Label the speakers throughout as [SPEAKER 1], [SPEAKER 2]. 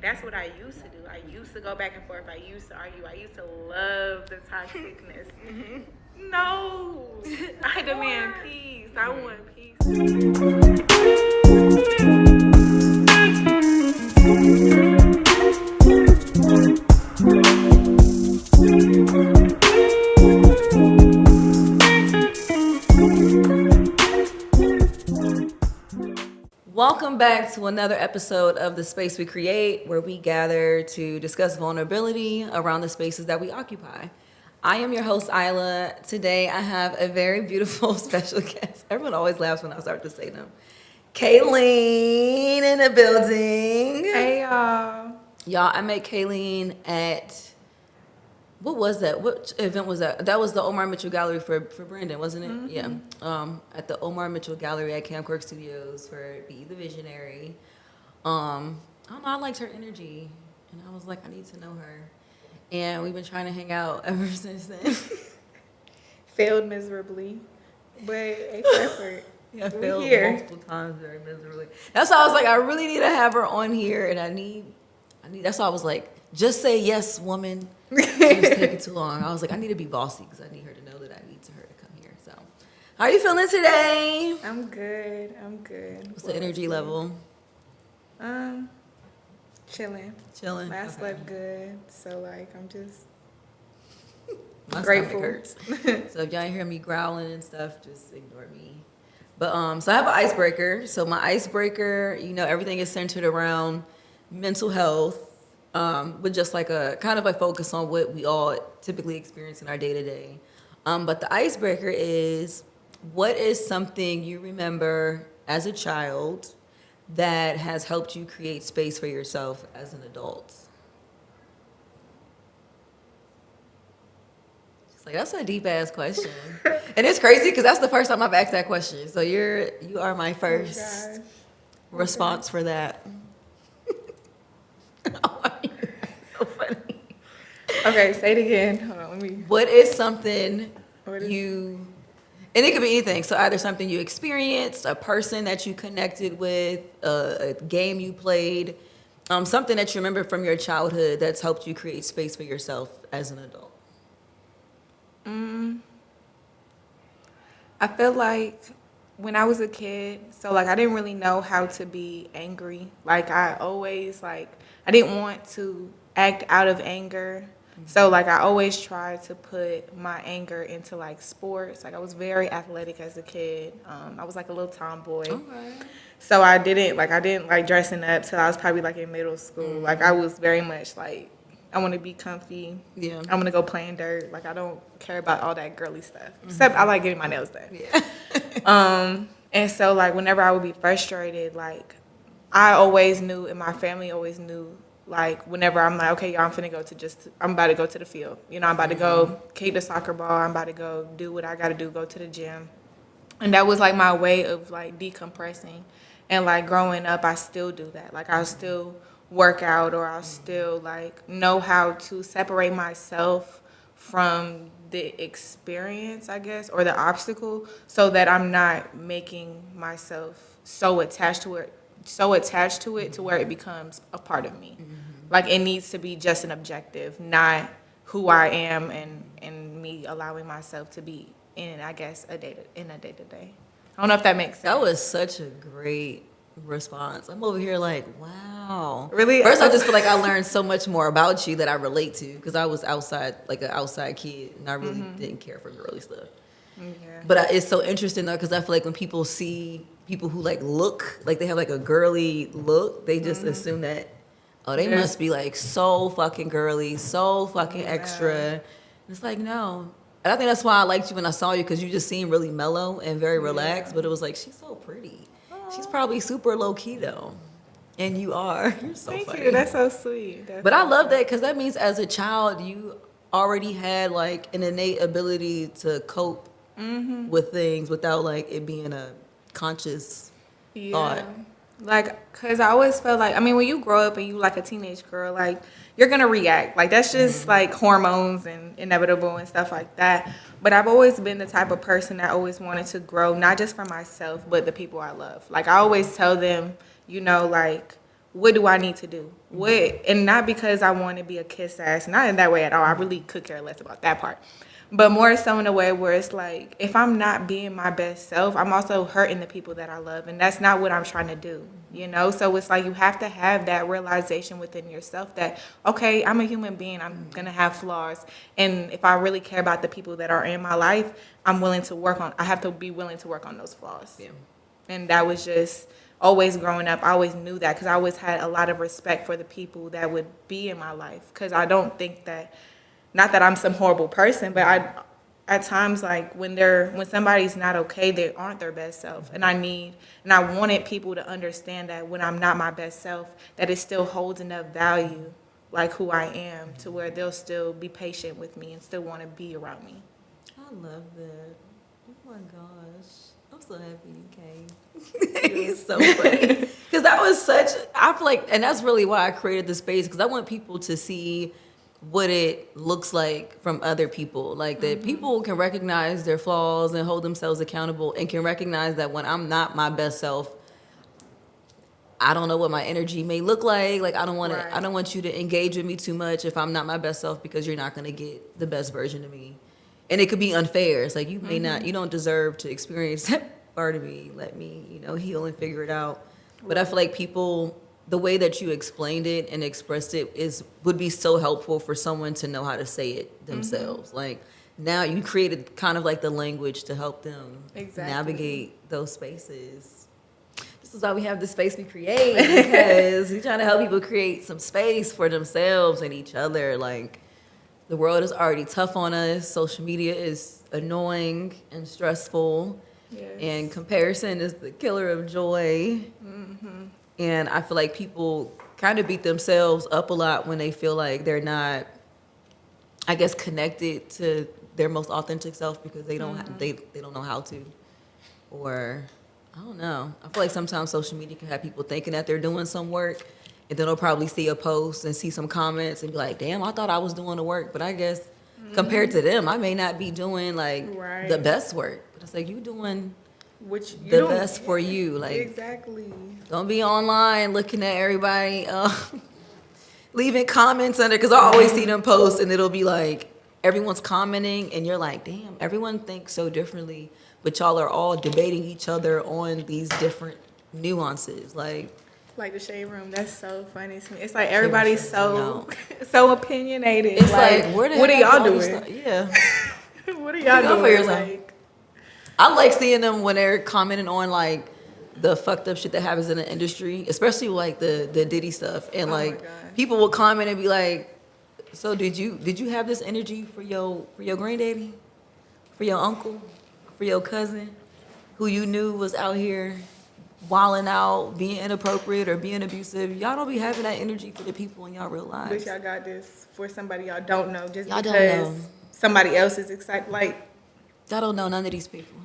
[SPEAKER 1] that's what I used to do. I used to go back and forth. I used to argue. I used to love the toxicness. No, I demand peace. I want peace.
[SPEAKER 2] Welcome back to another episode of The Space We Create, where we gather to discuss vulnerability around the spaces that we occupy. I am your host, Aaila. Today I have a very beautiful special guest. Everyone always laughs when I start to say them. Kaylene in the building.
[SPEAKER 1] Hey, y'all.
[SPEAKER 2] Y'all, I met Kaylene at... What was that? What event was that? That was the Omar Mitchell Gallery for Brandon, wasn't it? Mm-hmm. Yeah. At the Omar Mitchell Gallery at Camp Quirk Studios for Be the Visionary. I don't know, I liked her energy. And I was like, I need to know her. And we've been trying to hang out ever since then.
[SPEAKER 1] Failed miserably, but it's effort.
[SPEAKER 2] Yeah, failed multiple times very miserably. That's why I was like, I really need to have her on here. And I need, that's why I was like, just say yes, woman. It was taking too long. I was like, I need to be bossy because I need her to know that I need her to come here. So, how are you feeling today?
[SPEAKER 1] I'm good.
[SPEAKER 2] What's the energy level?
[SPEAKER 1] Chilling. Last slept good, so like I'm just grateful.
[SPEAKER 2] Hurts. So if y'all hear me growling and stuff, just ignore me. But so I have an icebreaker. So my icebreaker, everything is centered around mental health. With just like a kind of a focus on what we all typically experience in our day to day. But the icebreaker is, what is something you remember as a child that has helped you create space for yourself as an adult? It's like, that's a deep ass question. And it's crazy because that's the first time I've asked that question. So you are my first response for that. So funny.
[SPEAKER 1] Okay, say it again. Hold on, let me.
[SPEAKER 2] What is something you, and it could be anything. So either something you experienced, a person that you connected with, a game you played, something that you remember from your childhood that's helped you create space for yourself as an adult.
[SPEAKER 1] I feel like when I was a kid, so like I didn't really know how to be angry. Like I always I didn't want to act out of anger. So like I always tried to put my anger into like sports. Like I was very athletic as a kid. I was like a little tomboy. Okay. So I didn't like dressing up till I was probably like in middle school. Mm-hmm. Like I was very much like, I want to be comfy. Yeah. I'm going to go play in dirt. Like I don't care about all that girly stuff. Mm-hmm. Except I like getting my nails done. Yeah. And so like whenever I would be frustrated, like I always knew, and my family always knew, like whenever I'm like, okay, y'all, I'm about to go to the field. I'm about to go kick the soccer ball. I'm about to go do what I got to do, go to the gym. And that was like my way of like decompressing. And like growing up, I still do that. Like I'll still work out, or I'll still like know how to separate myself from the experience, I guess, or the obstacle, so that I'm not making myself so attached to it to where it becomes a part of me. Mm-hmm. Like it needs to be just an objective, not who I am, and me allowing myself to be in, I guess, a day to day. I don't know if that makes sense.
[SPEAKER 2] That was such a great response. I'm over here like, wow.
[SPEAKER 1] Really?
[SPEAKER 2] First, I just feel like I learned so much more about you that I relate to, because I was outside, like an outside kid, and I really didn't care for girly stuff. Yeah. But it's so interesting though, because I feel like when people see people who like look like they have like a girly look, they just assume that, oh, they must be like so fucking girly, so fucking extra. And it's like, no. And I think that's why I liked you when I saw you, because you just seemed really mellow and very relaxed. But it was like, she's so pretty. She's probably super low key though. And you are. You're so funny.
[SPEAKER 1] Thank you. That's so sweet.
[SPEAKER 2] But I love that, because that means as a child you already had like an innate ability to cope with things without like it being a conscious thought.
[SPEAKER 1] Like, cause I always felt like, I mean, when you grow up and you like a teenage girl, like you're gonna react. Like that's just like hormones and inevitable and stuff like that. But I've always been the type of person that always wanted to grow, not just for myself, but the people I love. Like I always tell them, like what do I need to do? What, and not because I want to be a kiss ass, not in that way at all. I really could care less about that part. But more so in a way where it's like, if I'm not being my best self, I'm also hurting the people that I love. And that's not what I'm trying to do, you know? So it's like you have to have that realization within yourself that, okay, I'm a human being. I'm going to have flaws. And if I really care about the people that are in my life, I have to be willing to work on those flaws.
[SPEAKER 2] Yeah.
[SPEAKER 1] And that was just always growing up. I always knew that because I always had a lot of respect for the people that would be in my life. Because I don't think that, not that I'm some horrible person, but at times, like when somebody's not okay, they aren't their best self. And I wanted people to understand that when I'm not my best self, that it still holds enough value, like who I am, to where they'll still be patient with me and still want to be around me.
[SPEAKER 2] I love that. Oh my gosh. I'm so happy you came. It's so funny. Because that was I feel like, and that's really why I created the space, because I want people to see what it looks like from other people. Like that people can recognize their flaws and hold themselves accountable and can recognize that when I'm not my best self, I don't know what my energy may look like. Like I don't want you to engage with me too much if I'm not my best self, because you're not going to get the best version of me. And it could be unfair. It's like you don't deserve to experience that part of me. Let me, heal and figure it out. But I feel like people, the way that you explained it and expressed it would be so helpful for someone to know how to say it themselves. Like now you created kind of like the language to help them navigate those spaces. This is why we have the space we create, because we're trying to help people create some space for themselves and each other. Like the world is already tough on us. Social media is annoying and stressful. Yes. And comparison is the killer of joy. Mm-hmm. And I feel like people kind of beat themselves up a lot when they feel like they're not, I guess, connected to their most authentic self because they don't they don't know how to. Or I don't know. I feel like sometimes social media can have people thinking that they're doing some work, and then they'll probably see a post and see some comments and be like, damn, I thought I was doing the work. But I guess compared to them, I may not be doing like the best work. But it's like you doing the best for you. Like
[SPEAKER 1] exactly.
[SPEAKER 2] Don't be online looking at everybody leaving comments under, because I always see them post and it'll be like everyone's commenting and you're like, damn, everyone thinks so differently, but y'all are all debating each other on these different nuances. Like
[SPEAKER 1] the shade room, that's so funny to me. It's like everybody's so opinionated.
[SPEAKER 2] It's like what
[SPEAKER 1] are y'all doing?
[SPEAKER 2] Yeah.
[SPEAKER 1] What are y'all doing? Like,
[SPEAKER 2] I like seeing them when they're commenting on like the fucked up shit that happens in the industry, especially like the Diddy stuff. And like people will comment and be like, so did you have this energy for your granddaddy, for your uncle, for your cousin, who you knew was out here wilding out, being inappropriate or being abusive? Y'all don't be having that energy for the people in y'all real lives.
[SPEAKER 1] But y'all got this for somebody y'all don't know, just
[SPEAKER 2] y'all
[SPEAKER 1] because somebody else is excited. Like
[SPEAKER 2] y'all don't know none of these people.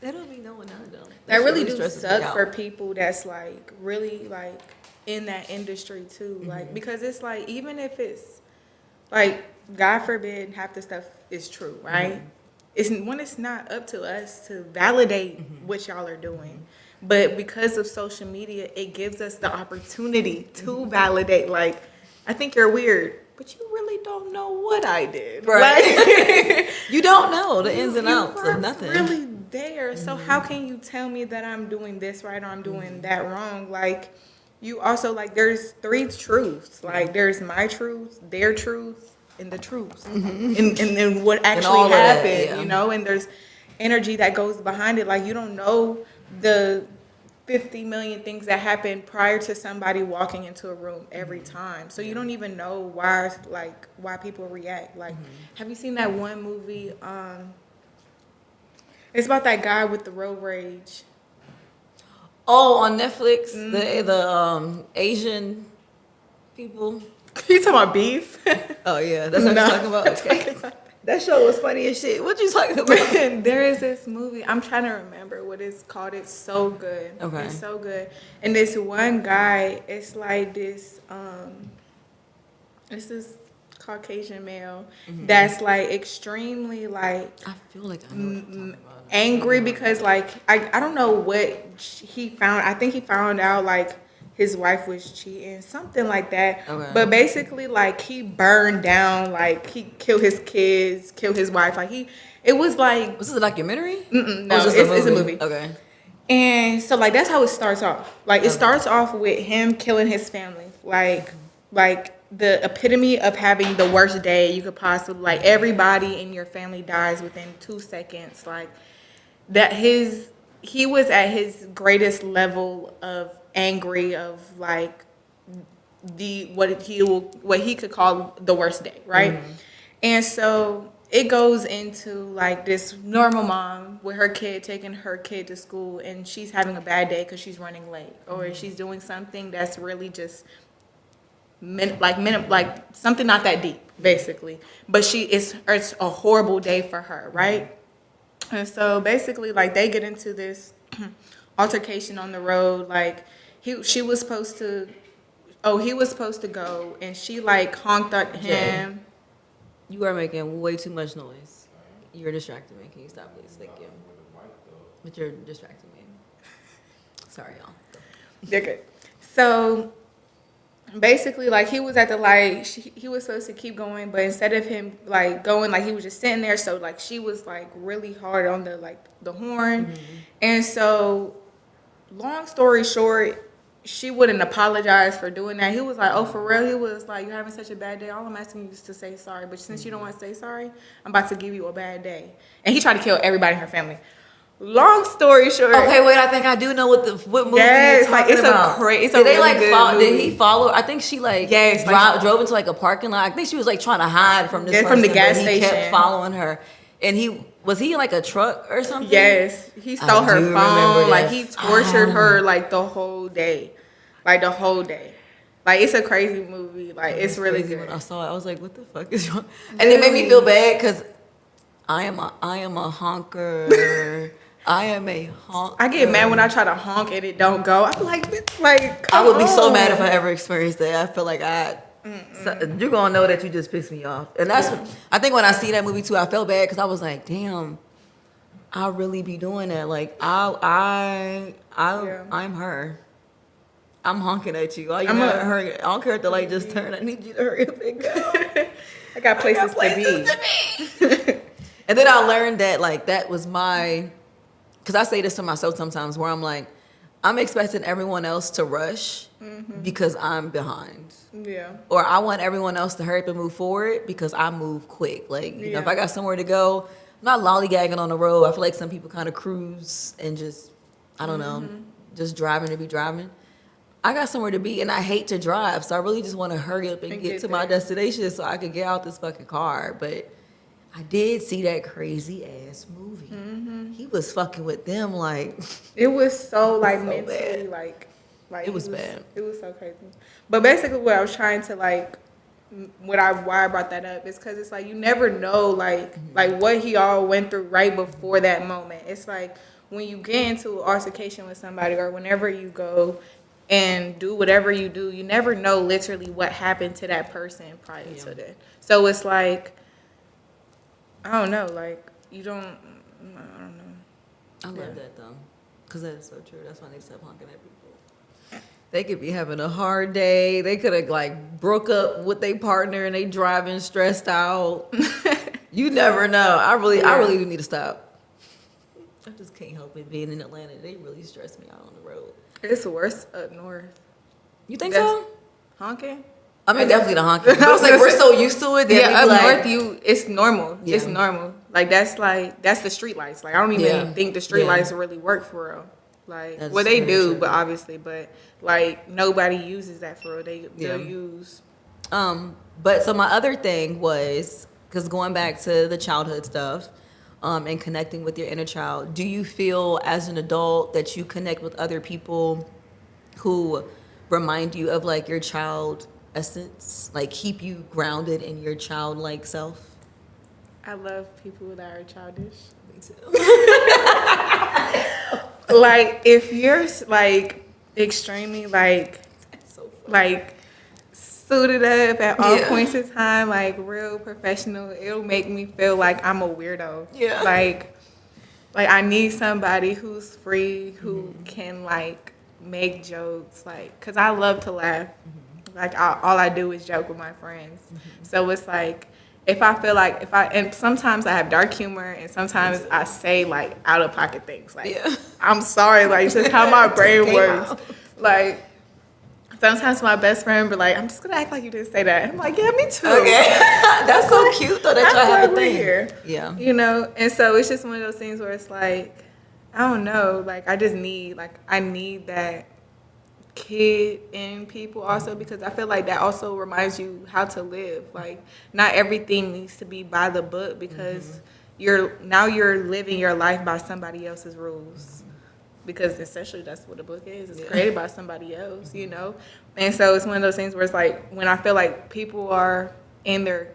[SPEAKER 2] They don't be knowing none of them.
[SPEAKER 1] That really do suck for people that's like really like in that industry too. Like because it's like, even if it's like, God forbid half the stuff is true, right? It's not up to us to validate what y'all are doing. But because of social media, it gives us the opportunity to validate. Like, I think you're weird, but you really don't know what I did.
[SPEAKER 2] Right.
[SPEAKER 1] Like,
[SPEAKER 2] you don't know the ins and outs of nothing.
[SPEAKER 1] Really there. So how can you tell me that I'm doing this right or I'm doing that wrong? Like, you also, like, there's three truths. Like, there's my truth, their truth, and the truth. And what actually happened, and there's energy that goes behind it. Like, you don't know the 50 million things that happen prior to somebody walking into a room every time. So you don't even know why people react. Like, have you seen that one movie? It's about that guy with the road rage.
[SPEAKER 2] Oh, on Netflix, the Asian people.
[SPEAKER 1] You talking about Beef?
[SPEAKER 2] Oh yeah, that's what you're talking about. Okay. That show was funny as shit. What you talking about?
[SPEAKER 1] There is this movie. I'm trying to remember what it's called. It's so good.
[SPEAKER 2] Okay.
[SPEAKER 1] It's so good. And this one guy, it's like this. It's this Caucasian male that's like extremely like.
[SPEAKER 2] I feel like I know what you're talking about.
[SPEAKER 1] Angry because like I don't know what he found. I think he found out like his wife was cheating, something like that.
[SPEAKER 2] Okay.
[SPEAKER 1] But basically, like, he burned down, like, he killed his kids, killed his wife. Like, it was like,
[SPEAKER 2] Was this a documentary?
[SPEAKER 1] no,
[SPEAKER 2] Or was
[SPEAKER 1] it's a movie.
[SPEAKER 2] Okay.
[SPEAKER 1] And so, like, that's how it starts off. Like, it starts off with him killing his family. Like the epitome of having the worst day you could possibly, like, everybody in your family dies within 2 seconds. Like, that he was at his greatest level of angry, of like what he could call the worst day, right? And so it goes into like this normal mom with her kid, taking her kid to school, and she's having a bad day because she's running late, or she's doing something that's really just like something not that deep, basically. But it's a horrible day for her, right? And so basically, like, they get into this altercation on the road. Like, he was supposed to go, and she like honked at him.
[SPEAKER 2] You are making way too much noise. You're distracting me. Can you stop, please? Thank you. But you're distracting me. Sorry, y'all.
[SPEAKER 1] They're good. So basically, like, he was at the light. He was supposed to keep going, but instead of him like going, like, he was just sitting there. So like, she was like really hard on the horn, and so long story short, she wouldn't apologize for doing that. He was like, "Oh, for real?" He was like, "You're having such a bad day. All I'm asking you is to say sorry. But since you don't want to say sorry, I'm about to give you a bad day." And he tried to kill everybody in her family. Long story short.
[SPEAKER 2] Okay, wait. I think I do know what movie
[SPEAKER 1] yes,
[SPEAKER 2] you're
[SPEAKER 1] like,
[SPEAKER 2] talking
[SPEAKER 1] it's
[SPEAKER 2] about.
[SPEAKER 1] it's a
[SPEAKER 2] Did they
[SPEAKER 1] really
[SPEAKER 2] like
[SPEAKER 1] good movie.
[SPEAKER 2] Did he follow? I think she like
[SPEAKER 1] yes,
[SPEAKER 2] drove into like a parking lot. I think she was like trying to hide from this person,
[SPEAKER 1] from the gas
[SPEAKER 2] but
[SPEAKER 1] station.
[SPEAKER 2] He kept following her, and he in like a truck or something.
[SPEAKER 1] Yes, he stole her phone. Like, he tortured her like the whole day, like the whole day. Like, it's a crazy movie. Like, it's really good.
[SPEAKER 2] When I saw it, I was like, "What the fuck is wrong?" And it made me feel bad because I am a honker. I am a honker.
[SPEAKER 1] I get mad when I try to honk and it don't go. I'm like,
[SPEAKER 2] I would be so mad if I ever experienced that. I feel like you're gonna know that you just pissed me off, and that's I think when I see that movie too, I felt bad because I was like, damn, I really be doing that. Like I'm her. I'm honking at you. I don't care if the light just turn. I need you to hurry up and go.
[SPEAKER 1] I got places to be.
[SPEAKER 2] And then I learned that like that was my. Because I say this to myself sometimes where I'm like, I'm expecting everyone else to rush because I'm behind.
[SPEAKER 1] Yeah.
[SPEAKER 2] Or I want everyone else to hurry up and move forward because I move quick. Like, you know, if I got somewhere to go, I'm not lollygagging on the road. I feel like some people kind of cruise and just, I don't know, just driving to be driving. I got somewhere to be and I hate to drive. So I really just want to hurry up and get to my destination so I could get out this fucking car. But I did see that crazy ass movie. He was fucking with them like.
[SPEAKER 1] It was so like
[SPEAKER 2] so
[SPEAKER 1] mentally
[SPEAKER 2] bad.
[SPEAKER 1] like
[SPEAKER 2] it was bad.
[SPEAKER 1] It was so crazy. But basically, what I was trying to like, why I brought that up is because it's like you never know like what he all went through right before that moment. It's like when you get into an altercation with somebody or whenever you go and do whatever you do, you never know literally what happened to that person prior to that. So it's like. I don't know, like, I don't know.
[SPEAKER 2] I love that, though, because that is so true. That's why they stop honking at people. They could be having a hard day. They could have, like, broke up with their partner and they driving stressed out. You never know. I really do need to stop. I just can't help it being in Atlanta. They really stress me out on the road.
[SPEAKER 1] It's worse up north.
[SPEAKER 2] You think so?
[SPEAKER 1] Honking?
[SPEAKER 2] I mean, definitely the honking. But it's like we're so used to it.
[SPEAKER 1] Yeah, up north, it's normal. Yeah. It's normal. Like, that's the street lights. Like, I don't even think the street lights really work for real. Like, well, they do, true. But obviously, like, nobody uses that for real. They'll use.
[SPEAKER 2] But so my other thing was, because going back to the childhood stuff, and connecting with your inner child, do you feel as an adult that you connect with other people who remind you of like your child essence, like keep you grounded in your childlike self?
[SPEAKER 1] I love people that are childish.
[SPEAKER 2] Me too.
[SPEAKER 1] Like, if you're like extremely like suited up at all points in time, like real professional, it'll make me feel like I'm a weirdo.
[SPEAKER 2] Yeah.
[SPEAKER 1] Like I need somebody who's free, who can like make jokes, like, because I love to laugh. Like, all I do is joke with my friends. So it's like, if I feel like, and sometimes I have dark humor, and sometimes I say, like, out-of-pocket things. Like, I'm sorry, like, just how my brain works. Like, sometimes my best friend be like, I'm just going to act like you didn't say that. And I'm like, yeah, me too.
[SPEAKER 2] Okay. That's so cute, though, that y'all have a thing.
[SPEAKER 1] Here.
[SPEAKER 2] Yeah.
[SPEAKER 1] You know? And so it's just one of those things where it's like, I don't know. Like, I just need, like, I need that kid in people also, because I feel like that also reminds you how to live. Like, not everything needs to be by the book, because you're living your life by somebody else's rules, because essentially that's what a book is. It's created by somebody else, you know. And so it's one of those things where it's like, when I feel like people are in their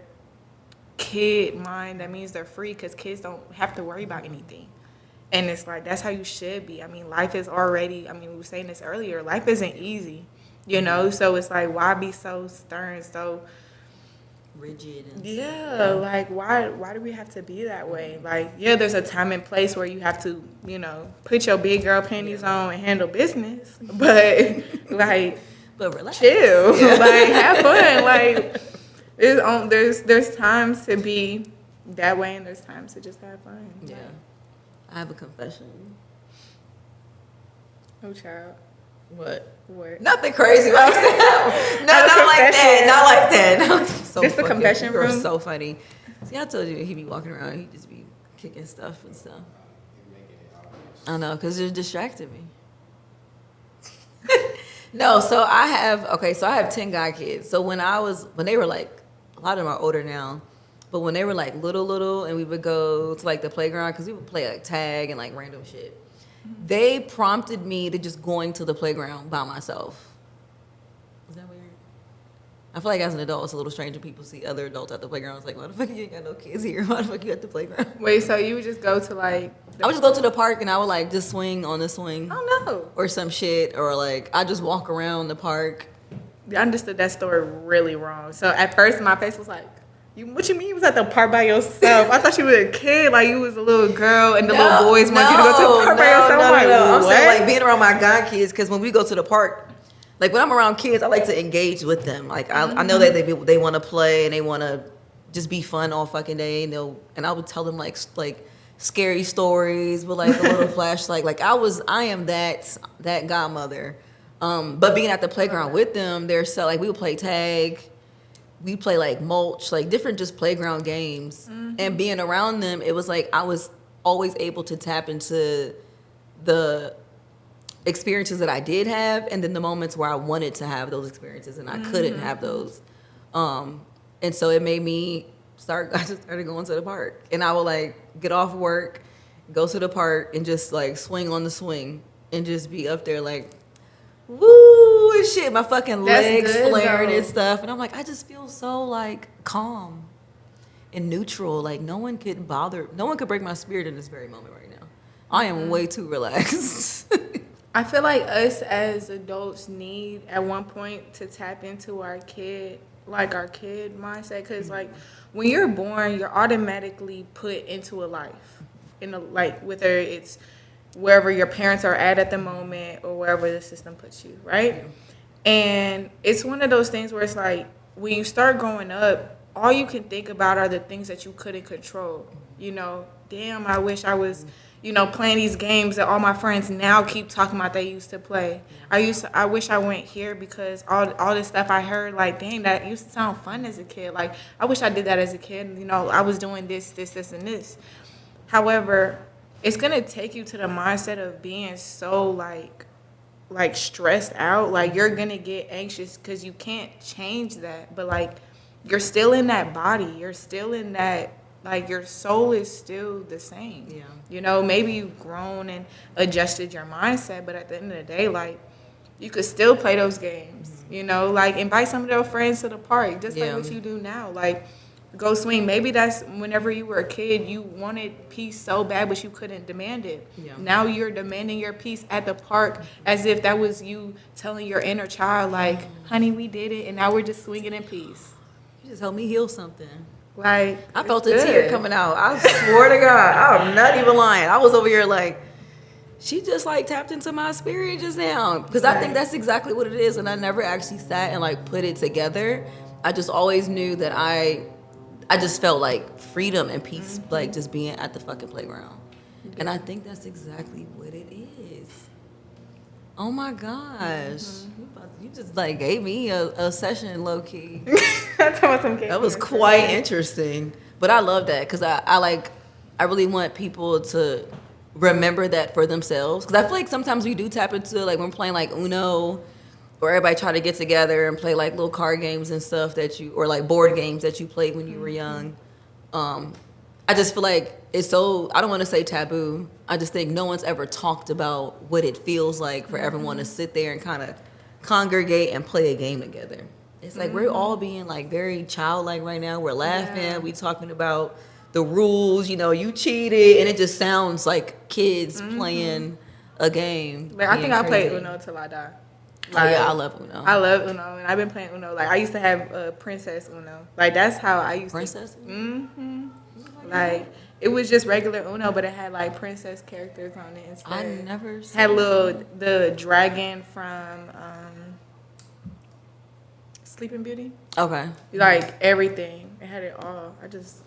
[SPEAKER 1] kid mind, that means they're free, because kids don't have to worry about anything. And it's like, that's how you should be. I mean, life is already, I mean, we were saying this earlier, life isn't easy, you know? So it's like, why be so stern, so
[SPEAKER 2] rigid?
[SPEAKER 1] And like, why do we have to be that way? Like, yeah, there's a time and place where you have to, you know, put your big girl panties on and handle business. But, like,
[SPEAKER 2] but relax.
[SPEAKER 1] Chill. Like, have fun. Like, there's times to be that way, and there's times to just have fun.
[SPEAKER 2] Yeah. I have a confession.
[SPEAKER 1] Oh, child.
[SPEAKER 2] What?
[SPEAKER 1] Nothing
[SPEAKER 2] crazy. Not like that. Not like that. So
[SPEAKER 1] this the confession room?
[SPEAKER 2] You're so funny. See, I told you he be walking around. He just be kicking stuff and stuff. I know, because it distracted me. No, so I have 10 guy kids. So when they were like, a lot of them are older now. But when they were like little, and we would go to like the playground, because we would play like tag and like random shit, they prompted me to just going to the playground by myself. Is that weird? I feel like as an adult, it's a little strange when people see other adults at the playground. It's like, why the fuck you ain't got no kids here? Why the fuck you at the playground?
[SPEAKER 1] Wait, so you would just go to like...
[SPEAKER 2] I would just go to the park, and I would like just swing on the swing.
[SPEAKER 1] Oh, no.
[SPEAKER 2] Or some shit, or like I just walk around the park.
[SPEAKER 1] I understood that story really wrong. So at first, my face was like, what you mean you was at the park by yourself? I thought you were a kid, like you was a little girl, and the little boys wanted you to go to the park by yourself.
[SPEAKER 2] I'm saying like being around my god kids, because when we go to the park, like when I'm around kids, I like to engage with them. Like I know that they want to play and they want to just be fun all fucking day, and I would tell them like scary stories with like a little flashlight. Like I am that godmother. But being at the playground with them, they're so like we would play tag. We play like mulch, like different just playground games. And being around them, it was like I was always able to tap into the experiences that I did have, and then the moments where I wanted to have those experiences and I couldn't have those. And so it made me I just started going to the park. And I would like get off work, go to the park, and just like swing on the swing and just be up there like, woo and shit, my fucking legs flaring and stuff. And I'm like, I just feel so like calm and neutral. Like no one could break my spirit in this very moment right now. I am way too relaxed.
[SPEAKER 1] I feel like us as adults need at one point to tap into our kid mindset. Because like when you're born, you're automatically put into a life. Whether it's wherever your parents are at the moment, or wherever the system puts you, right? And it's one of those things where it's like, when you start growing up, all you can think about are the things that you couldn't control. You know, damn, I wish I was, you know, playing these games that all my friends now keep talking about they used to play. I wish I went here, because all this stuff I heard, like, dang, that used to sound fun as a kid. Like, I wish I did that as a kid. You know, I was doing this, and this. However, it's going to take you to the mindset of being so, like stressed out. Like, you're going to get anxious because you can't change that. But, like, you're still in that body. You're still in that, like, your soul is still the same. Yeah. You know, maybe you've grown and adjusted your mindset, but at the end of the day, like, you could still play those games. You know, like, invite some of your friends to the park, just like what you do now. Like, go swing. Maybe that's whenever you were a kid, you wanted peace so bad, but you couldn't demand it. Yeah. Now you're demanding your peace at the park as if that was you telling your inner child, like, honey, we did it, and now we're just swinging in peace.
[SPEAKER 2] You just helped me heal something.
[SPEAKER 1] Like,
[SPEAKER 2] I felt a tear coming out. I swear to God, I'm not even lying. I was over here like, she just like tapped into my spirit just now. Because I think that's exactly what it is. And I never actually sat and like put it together. I just always knew that I just felt like freedom and peace, like just being at the fucking playground. And I think that's exactly what it is. Oh my gosh. You just like gave me a session low key. That was quite interesting. But I love that because I really want people to remember that for themselves. Because I feel like sometimes we do tap into, like when we're playing like Uno, or everybody try to get together and play like little card games and stuff or like board games that you played when you were young. I just feel like it's so, I don't want to say taboo. I just think no one's ever talked about what it feels like for everyone to sit there and kind of congregate and play a game together. It's like we're all being like very childlike right now. We're laughing. We talking about the rules. You know, you cheated, and it just sounds like kids playing a game.
[SPEAKER 1] Like I think I played Uno till I die.
[SPEAKER 2] Like, oh yeah, I love Uno.
[SPEAKER 1] I love Uno, and I've been playing Uno. Like I used to have Princess Uno. Like that's how I used
[SPEAKER 2] Princess?
[SPEAKER 1] to. Mm-hmm. Like it was just regular Uno, but it had like princess characters on it instead.
[SPEAKER 2] I never
[SPEAKER 1] had the dragon from Sleeping Beauty.
[SPEAKER 2] Okay.
[SPEAKER 1] Like everything, it had it all.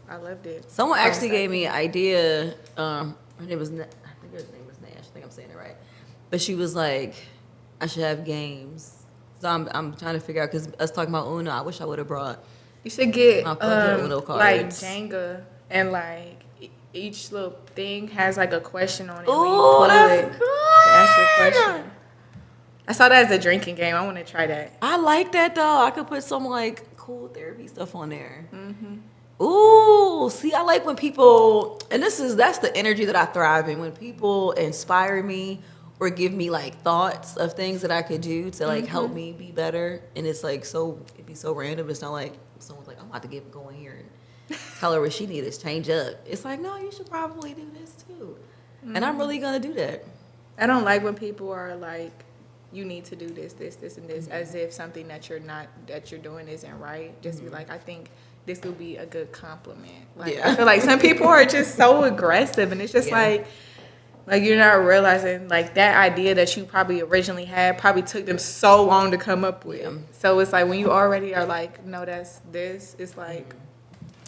[SPEAKER 1] I loved it.
[SPEAKER 2] Someone actually gave me an idea. Her name was, I think her name was Nash. I think I'm saying it right. But she was like, I should have games. So I'm trying to figure out, because us talking about Uno, I wish I would have brought.
[SPEAKER 1] You should get
[SPEAKER 2] Uno cards.
[SPEAKER 1] like Jenga, and like each little thing has like a question on it.
[SPEAKER 2] Oh, that's good.
[SPEAKER 1] That's the question. I saw that as a drinking game. I want to try that.
[SPEAKER 2] I like that though. I could put some like cool therapy stuff on there. Ooh, see, I like when people, and that's the energy that I thrive in. When people inspire me or give me like thoughts of things that I could do to like help me be better, and it's like it'd be so random. It's not like someone's like, I'm about to get going here and tell her what she needs, change up. It's like, no, you should probably do this too, and I'm really gonna do that.
[SPEAKER 1] I don't like when people are like, you need to do this, and this, as if something that you're doing isn't right. Just be like, I think this would be a good compliment. Like I feel like some people are just so aggressive, and it's just like you're not realizing like that idea that you probably originally had probably took them so long to come up with. So it's like when you already are like, no, that's this. It's like,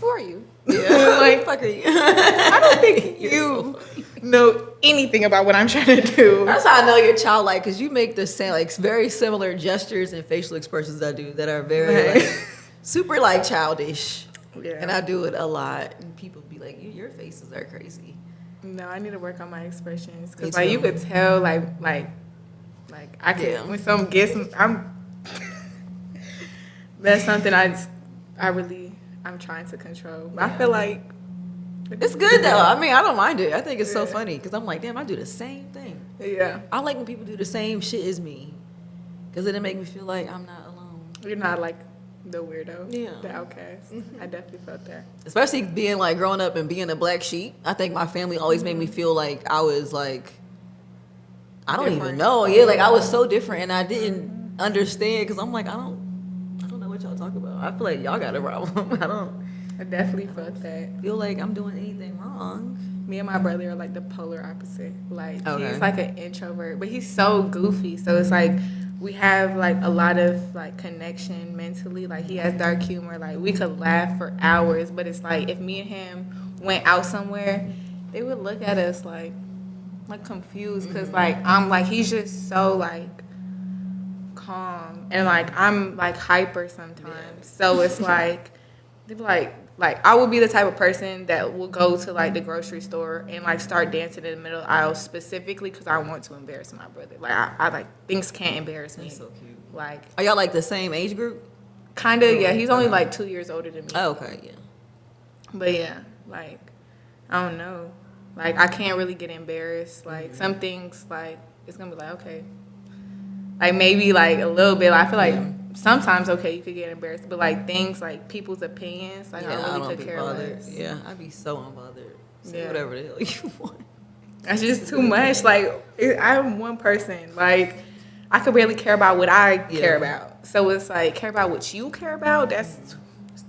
[SPEAKER 1] who are you?
[SPEAKER 2] Like, fuck are you?
[SPEAKER 1] I don't think you know anything about what I'm trying to do.
[SPEAKER 2] That's how I know you're childlike, because you make the same, like, very similar gestures and facial expressions I do that are very like, super like childish. Yeah. And I do it a lot, and people be like, your faces are crazy.
[SPEAKER 1] No, I need to work on my expressions, because like you could tell like I can when someone gets that's something I'm trying to control. But I feel like
[SPEAKER 2] it's good though. I mean, I don't mind it. I think it's so funny because I'm like, damn, I do the same thing.
[SPEAKER 1] Yeah.
[SPEAKER 2] I like when people do the same shit as me, because then it make me feel like I'm not alone.
[SPEAKER 1] You're not like the weirdo, the outcast. I definitely felt that.
[SPEAKER 2] Especially being like growing up and being a black sheep. I think my family always made me feel like I was like, I don't even know. Yeah, like I was so different, and I didn't understand, because I'm like, I don't know what y'all talk about. I feel like y'all got a problem.
[SPEAKER 1] I definitely felt that.
[SPEAKER 2] Feel like I'm doing anything wrong.
[SPEAKER 1] Me and my brother are like the polar opposite. Like he's like an introvert, but he's so goofy. So it's like we have like a lot of like connection mentally. Like he has dark humor. Like we could laugh for hours, but it's like if me and him went out somewhere, they would look at us like confused, because like I'm like, he's just so like calm, and like I'm like hyper sometimes. So it's like they'd be like I would be the type of person that will go to like the grocery store and like start dancing in the middle aisle specifically because I want to embarrass my brother. Like I like things can't embarrass me.
[SPEAKER 2] That's so cute.
[SPEAKER 1] Like,
[SPEAKER 2] are y'all like the same age group?
[SPEAKER 1] Kinda, yeah. He's only like 2 years older than me.
[SPEAKER 2] Oh, okay, yeah.
[SPEAKER 1] But yeah, like I don't know. Like I can't really get embarrassed. Like some things, like it's gonna be like, okay, like maybe like a little bit. I feel like sometimes okay, you could get embarrassed, but like things like people's opinions, like I really could care less.
[SPEAKER 2] Yeah, I'd be so unbothered. Say whatever the hell you want.
[SPEAKER 1] That's just too much. Like I'm one person. Like I could barely care about what I care about. So it's like care about what you care about. That's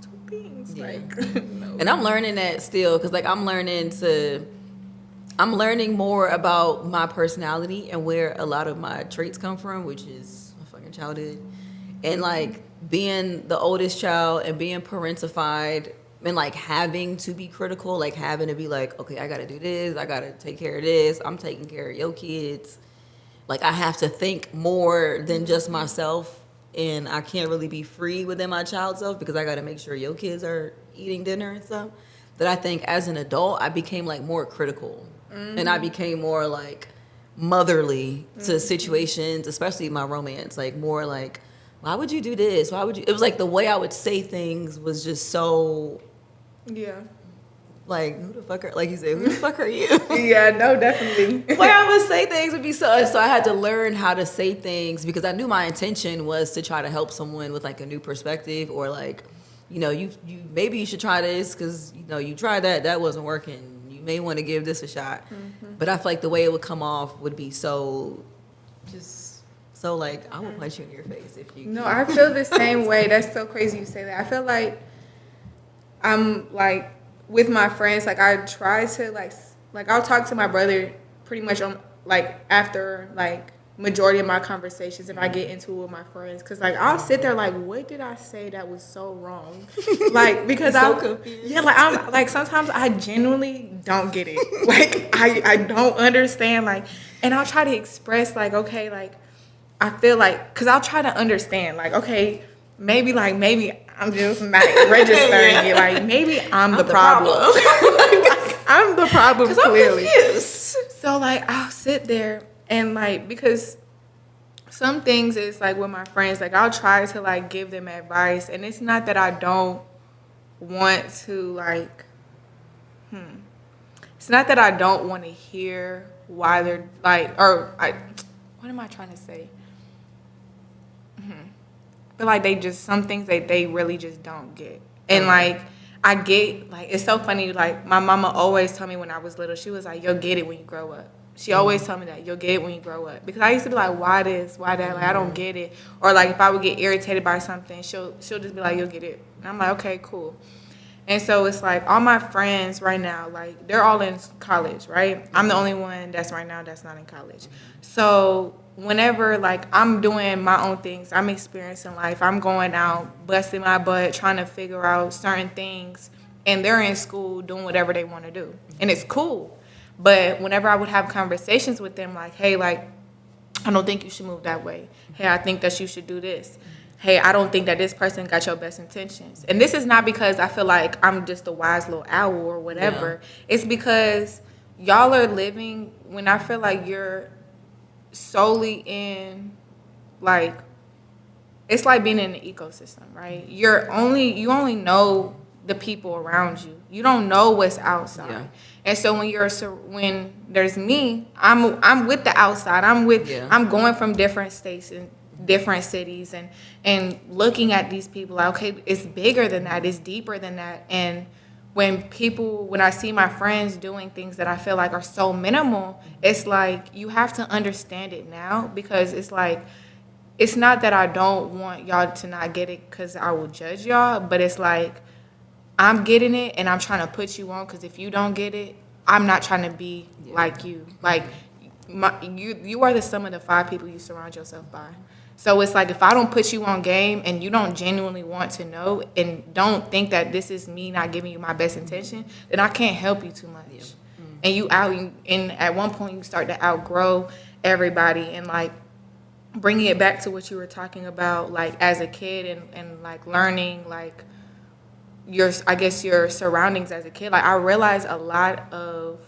[SPEAKER 1] two things. Like, no.
[SPEAKER 2] And I'm learning that still, because like I'm learning to. I'm learning more about my personality and where a lot of my traits come from, which is my fucking childhood. And like being the oldest child and being parentified and like having to be critical, like having to be like, okay, I gotta do this, I gotta take care of this, I'm taking care of your kids. Like I have to think more than just myself, and I can't really be free within my child self because I gotta make sure your kids are eating dinner and stuff. That I think as an adult I became like more critical. And I became more like motherly to situations, especially my romance. Like more like, why would you do this? Why would you? It was like the way I would say things was just so.
[SPEAKER 1] Yeah.
[SPEAKER 2] Like who the fuck are, like you said, who the fuck are you?
[SPEAKER 1] Yeah, no, definitely.
[SPEAKER 2] The way I would say things would be so I had to learn how to say things because I knew my intention was to try to help someone with like a new perspective, or like, you know, you maybe you should try this because you know you tried that wasn't working. May want to give this a shot, but I feel like the way it would come off would be so like I will punch you in your face if you.
[SPEAKER 1] No, I feel the same way. That's so crazy you say that. I feel like I'm like with my friends. Like I try to like I'll talk to my brother pretty much on like after like majority of my conversations if I get into it with my friends, because like I'll sit there like, what did I say that was so wrong? Like because I'm so confused. Yeah, like I'm like sometimes I genuinely don't get it. Like I don't understand, like, and I'll try to express like, okay, like I feel like, because I'll try to understand like, okay, maybe I'm just not registering it, like maybe I'm the problem. I'm the problem clearly. So like I'll sit there and like, because some things is like with my friends, like I'll try to like give them advice, and it's not that I don't want to like, it's not that I don't want to hear why they're like, what am I trying to say? But like they just, some things they really just don't get. And like I get, like it's so funny, like my mama always told me when I was little, she was like, you'll get it when you grow up. She always told me that you'll get it when you grow up, because I used to be like, why this, why that, like I don't get it. Or like if I would get irritated by something, she'll just be like, you'll get it. And I'm like, okay, cool. And so it's like all my friends right now, like they're all in college, right? I'm the only one that's right now that's not in college. So whenever like I'm doing my own things, I'm experiencing life, I'm going out, busting my butt, trying to figure out certain things, and they're in school doing whatever they want to do. And it's cool. But whenever I would have conversations with them, like, hey, like, I don't think you should move that way. Hey, I think that you should do this. Hey, I don't think that this person got your best intentions. And this is not because I feel like I'm just a wise little owl or whatever. Yeah. It's because y'all are living, when I feel like you're solely in, like, it's like being in an ecosystem, right? You only know the people around you. You don't know what's outside. Yeah. And so when there's me, I'm with the outside. I'm going from different states and different cities and looking at these people like, okay, it's bigger than that, it's deeper than that. And when I see my friends doing things that I feel like are so minimal, it's like you have to understand it now, because it's like, it's not that I don't want y'all to not get it because I will judge y'all, but it's like I'm getting it and I'm trying to put you on, because if you don't get it, I'm not trying to be like you. Like you are the sum of the 5 people you surround yourself by. So it's like if I don't put you on game and you don't genuinely want to know and don't think that this is me not giving you my best intention, then I can't help you too much. Yeah. And at one point you start to outgrow everybody, and like bringing it back to what you were talking about, like as a kid and like learning like your surroundings as a kid. Like I realized a lot of,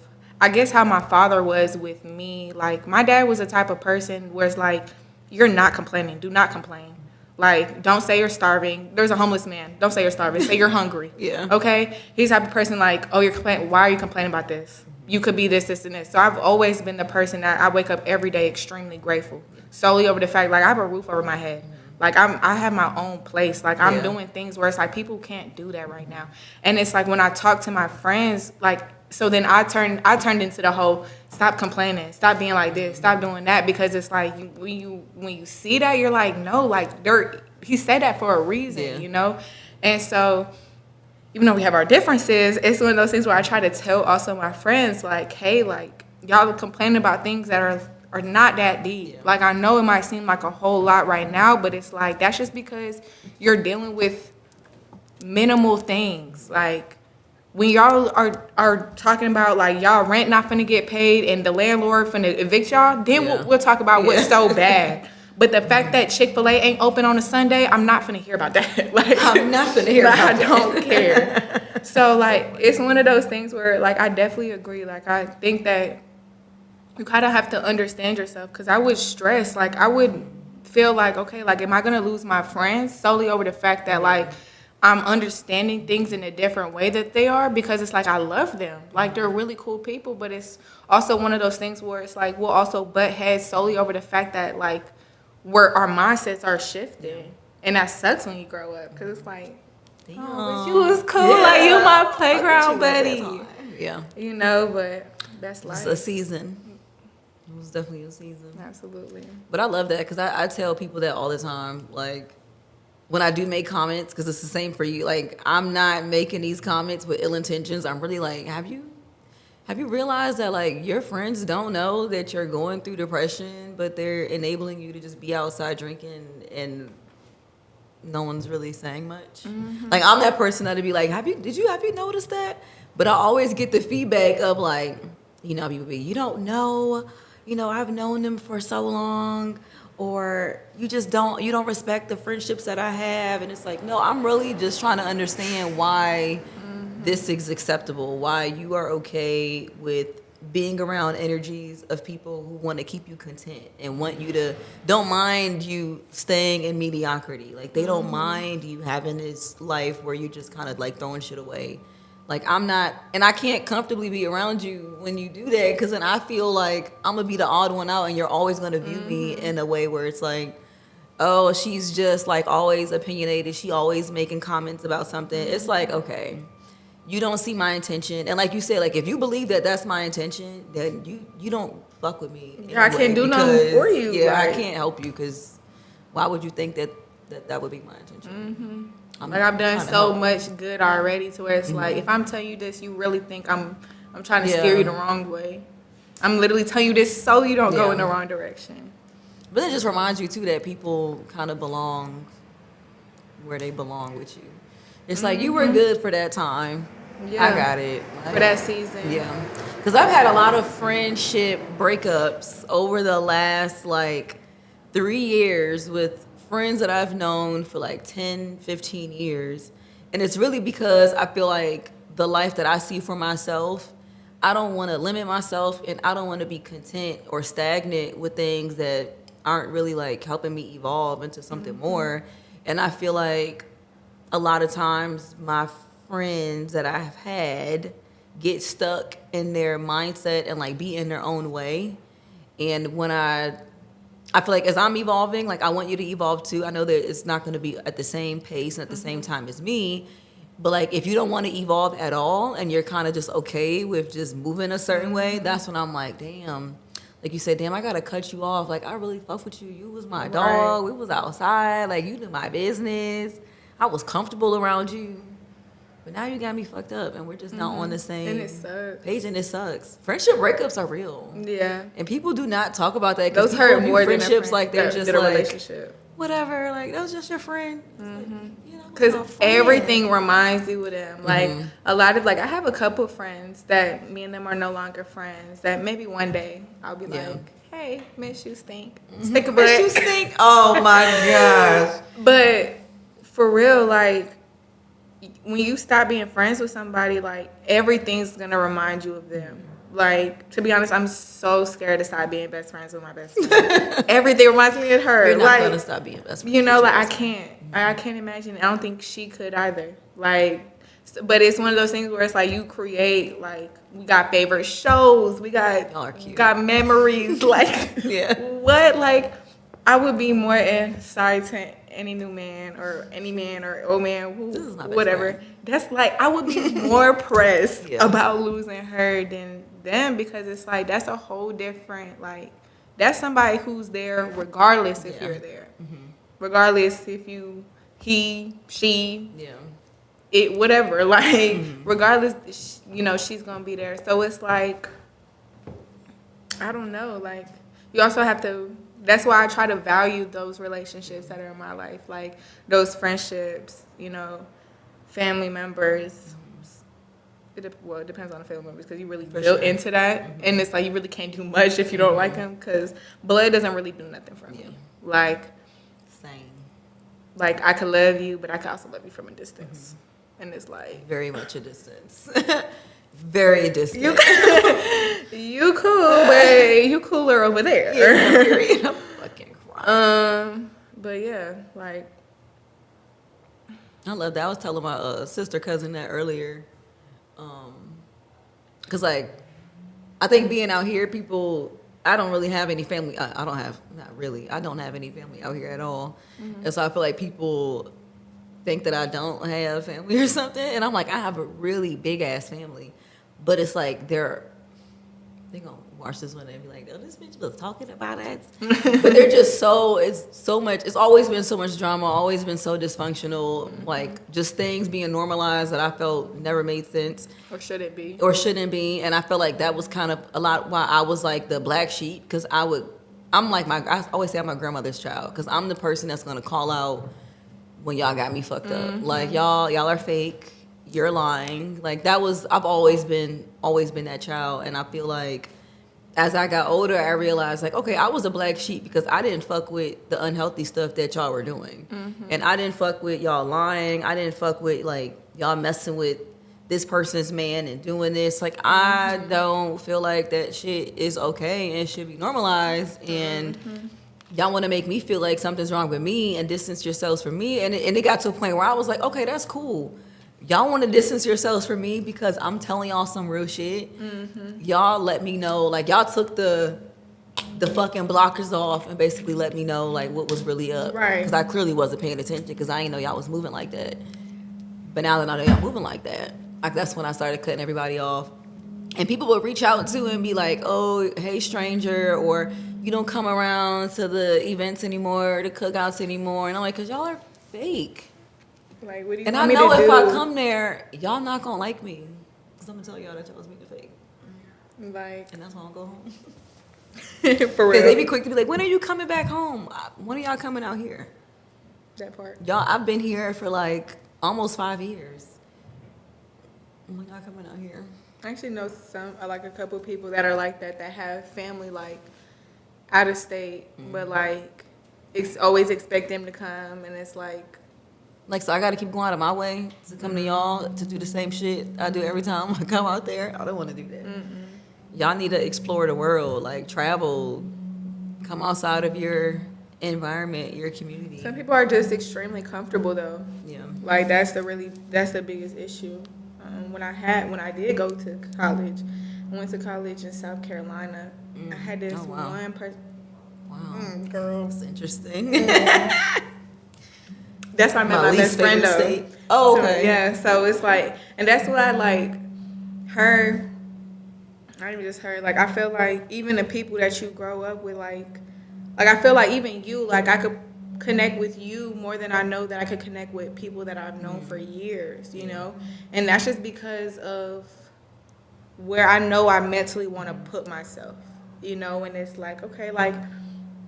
[SPEAKER 1] I guess, how my father was with me. Like my dad was the type of person where it's like, you're not complaining. Do not complain. Like, don't say you're starving. There's a homeless man. Don't say you're starving. Say you're hungry. Yeah. Okay? He's the type of person like, oh, you're complaining. Why are you complaining about this? You could be this, and this. So I've always been the person that I wake up every day extremely grateful, solely over the fact, like, I have a roof over my head. Like, I have my own place. Like, I'm doing things where it's like, people can't do that right now. And it's like when I talk to my friends, like, so then I turned into the whole stop complaining, stop being like this, stop doing that, because it's like when you see that, you're like, no, like he said that for a reason, you know. And so even though we have our differences, it's one of those things where I try to tell also my friends, like, hey, like, y'all complaining about things that are not that deep.
[SPEAKER 2] Yeah.
[SPEAKER 1] Like, I know it might seem like a whole lot right now, but it's like, that's just because you're dealing with minimal things. Like, when y'all are talking about, like, y'all rent not finna get paid and the landlord finna evict y'all, then
[SPEAKER 2] Yeah.
[SPEAKER 1] we'll talk about what's so bad. But the fact that Chick-fil-A ain't open on a Sunday, I'm not finna hear about that. Like,
[SPEAKER 2] I'm not finna hear about
[SPEAKER 1] I
[SPEAKER 2] that.
[SPEAKER 1] don't care. So, like, it's one of those things where, like, I definitely agree. Like, I think that you kind of have to understand yourself, because I would stress. Like, I would feel like, okay, like, am I going to lose my friends solely over the fact that, like, I'm understanding things in a different way that they are? Because it's like, I love them. Like, they're really cool people, but it's also one of those things where it's like, we'll also butt heads solely over the fact that, like, where our mindsets are shifting. And that sucks when you grow up, because it's like,
[SPEAKER 2] Damn.
[SPEAKER 1] oh, but you was cool. Like, you my playground buddy.
[SPEAKER 2] Yeah.
[SPEAKER 1] You know, but that's
[SPEAKER 2] It was
[SPEAKER 1] life.
[SPEAKER 2] a season. It was definitely a season.
[SPEAKER 1] Absolutely.
[SPEAKER 2] But I love that because I tell people that all the time. Like, when I do make comments, because it's the same for you. Like, I'm not making these comments with ill intentions. I'm really like, have you realized that, like, your friends don't know that you're going through depression, but they're enabling you to just be outside drinking and no one's really saying much?
[SPEAKER 1] Mm-hmm.
[SPEAKER 2] Like, I'm that person that'd be like, have you noticed that? But I always get the feedback of, like, you know, people be, you don't know, I've known them for so long, or you don't respect the friendships that I have. And it's like, no, I'm really just trying to understand why this is acceptable, why you are okay with being around energies of people who want to keep you content and want you to, don't mind you staying in mediocrity. Like, they don't mind you having this life where you're just kind of like throwing shit away. Like, I'm not, and I can't comfortably be around you when you do that, because then I feel like I'm going to be the odd one out, and you're always going to view me in a way where it's like, oh, she's just like always opinionated. She always making comments about something. It's like, okay, you don't see my intention. And like you said, like, if you believe that that's my intention, then you don't fuck with me.
[SPEAKER 1] Yeah, I can't do nothing for you.
[SPEAKER 2] Yeah,
[SPEAKER 1] like,
[SPEAKER 2] I can't help you, because why would you think that would be my intention?
[SPEAKER 1] Like, I've done so much good already to where it's like, if I'm telling you this, you really think I'm trying to steer you the wrong way. I'm literally telling you this so you don't go in the wrong direction.
[SPEAKER 2] But it just reminds you too that people kind of belong where they belong with you. It's like, you were good for that time.
[SPEAKER 1] Yeah.
[SPEAKER 2] I got it. Like,
[SPEAKER 1] For that season.
[SPEAKER 2] yeah. Because I've had a lot of friendship breakups over the last, like, 3 years with friends that I've known for, like, 10, 15 years. And it's really because I feel like the life that I see for myself, I don't want to limit myself, and I don't want to be content or stagnant with things that aren't really, like, helping me evolve into something more. And I feel like a lot of times my friends that I've had get stuck in their mindset and, like, be in their own way. And when I feel like as I'm evolving, like, I want you to evolve too. I know that it's not going to be at the same pace and at the same time as me. But, like, if you don't want to evolve at all and you're kind of just okay with just moving a certain way, that's when I'm like, damn. Like you said, damn, I got to cut you off. Like, I really fuck with you. You was my dog. We was outside. Like, you knew my business. I was comfortable around you. But now you got me fucked up, and we're just not on the same page, and it sucks. Friendship breakups are real.
[SPEAKER 1] Yeah.
[SPEAKER 2] And people do not talk about that.
[SPEAKER 1] Those hurt more than
[SPEAKER 2] friendships like they're just
[SPEAKER 1] than a
[SPEAKER 2] like,
[SPEAKER 1] relationship.
[SPEAKER 2] whatever, like, that was just your friend.
[SPEAKER 1] Because everything reminds you of them. Like, a lot of, like, I have a couple friends that me and them are no longer friends, that maybe one day I'll be like, hey, miss you stink. Stink a butt.
[SPEAKER 2] Miss you stink? Oh, my gosh.
[SPEAKER 1] But for real, like, when you stop being friends with somebody, like, everything's going to remind you of them. Like, to be honest, I'm so scared to stop being best friends with my best friend. Everything reminds me of her.
[SPEAKER 2] You're not
[SPEAKER 1] like,
[SPEAKER 2] going to stop being best friends.
[SPEAKER 1] You know, like, I can't imagine. I don't think she could either. Like, but it's one of those things where it's like you create, like, we got favorite shows. We got memories. Like, what? Like, I would be more sorry to any new man or any man or old man, whatever. That's like, I would be more pressed about losing her than them, because it's like, that's a whole different, like, that's somebody who's there regardless if you're there. Regardless if he, she, it, whatever. Like, regardless, you know, she's gonna be there. So it's like, I don't know. Like, you also have to. That's why I try to value those relationships that are in my life, like those friendships. You know, family members. Well, it depends on the family members because you really built into that, and it's like you really can't do much if you don't like them because blood doesn't really do nothing for me. Like,
[SPEAKER 2] same.
[SPEAKER 1] Like I could love you, but I could also love you from a distance, and it's like
[SPEAKER 2] very much a distance, very distant.
[SPEAKER 1] You cool, but you cooler over there.
[SPEAKER 2] Yeah, period. I'm fucking crying.
[SPEAKER 1] But yeah, like
[SPEAKER 2] I love that. I was telling my sister cousin that earlier. Cause like, I think being out here, I don't really have any family. I don't have any family out here at all. And so I feel like people think that I don't have family or something. And I'm like, I have a really big ass family, but it's like they gonna watch this one and be like, oh, this bitch was talking about it. But they're just it's always been so much drama, always been so dysfunctional, like just things being normalized that I felt never made sense.
[SPEAKER 1] Or should it be?
[SPEAKER 2] Or shouldn't be. And I felt like that was kind of a lot why I was like the black sheep, because I always say I'm my grandmother's child, because I'm the person that's gonna call out when y'all got me fucked up. Like y'all are fake. You're lying. Like I've always been that child. And I feel like as I got older, I realized like, okay, I was a black sheep because I didn't fuck with the unhealthy stuff that y'all were doing. And I didn't fuck with y'all lying. I didn't fuck with like y'all messing with this person's man and doing this. Like I don't feel like that shit is okay and should be normalized. And y'all want to make me feel like something's wrong with me and distance yourselves from me. And it got to a point where I was like, okay, that's cool. Y'all want to distance yourselves from me because I'm telling y'all some real shit. Y'all let me know. Like, y'all took the fucking blockers off and basically let me know, like, what was really up.
[SPEAKER 1] Right.
[SPEAKER 2] Because I clearly wasn't paying attention because I didn't know y'all was moving like that. But now that I know y'all moving like that, like, that's when I started cutting everybody off. And people would reach out to and be like, oh, hey, stranger, or you don't come around to the events anymore, the cookouts anymore. And I'm like, because y'all are fake.
[SPEAKER 1] Like, what do you
[SPEAKER 2] and
[SPEAKER 1] want
[SPEAKER 2] I
[SPEAKER 1] me
[SPEAKER 2] know
[SPEAKER 1] to
[SPEAKER 2] if
[SPEAKER 1] do?
[SPEAKER 2] I come there, y'all not gonna like me, cause I'm gonna tell y'all that y'all was being fake.
[SPEAKER 1] Like,
[SPEAKER 2] and that's why I'll go home.
[SPEAKER 1] For real.
[SPEAKER 2] Cause they be quick to be like, when are you coming back home? When are y'all coming out here?
[SPEAKER 1] That part.
[SPEAKER 2] Y'all, I've been here for like almost 5 years. When y'all coming out here?
[SPEAKER 1] I actually know like a couple people that are like that have family like out of state, but like always expect them to come, and it's like.
[SPEAKER 2] Like, so I got to keep going out of my way to come to y'all to do the same shit I do every time I come out there. I don't want to do that. Y'all need to explore the world, like travel, come outside of your environment, your community.
[SPEAKER 1] Some people are just extremely comfortable though.
[SPEAKER 2] Yeah.
[SPEAKER 1] Like that's the biggest issue. When I did go to college, I went to college in South Carolina. I had this one person.
[SPEAKER 2] Wow.
[SPEAKER 1] Girl.
[SPEAKER 2] That's interesting.
[SPEAKER 1] That's why I met my best friend though.
[SPEAKER 2] State. Oh, okay.
[SPEAKER 1] So, yeah, so it's like, and that's why like her, not even just her, like I feel like even the people that you grow up with, like I feel like even you, like I could connect with you more than I know that I could connect with people that I've known for years, you know? And that's just because of where I know I mentally want to put myself, you know? And it's like, okay, like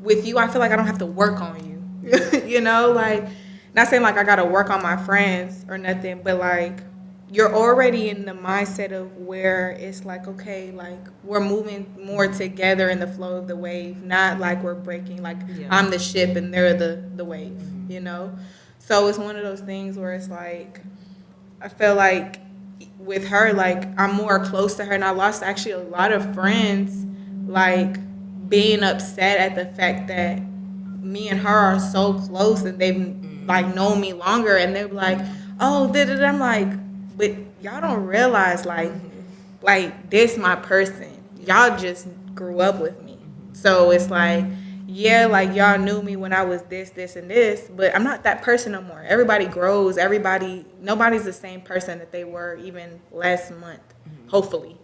[SPEAKER 1] with you, I feel like I don't have to work on you, you know? Like, not saying like I gotta work on my friends or nothing, but like you're already in the mindset of where it's like, okay, like we're moving more together in the flow of the wave, not like we're breaking, like I'm the ship and they're the wave, you know? So it's one of those things where it's like, I feel like with her, like I'm more close to her, and I lost actually a lot of friends, like being upset at the fact that me and her are so close and they've like known me longer, and they're like, oh, I'm like, but y'all don't realize like this my person. Y'all just grew up with me. So it's like, yeah, like y'all knew me when I was this, and this, but I'm not that person no more. Everybody grows. Nobody's the same person that they were even last month. Hopefully.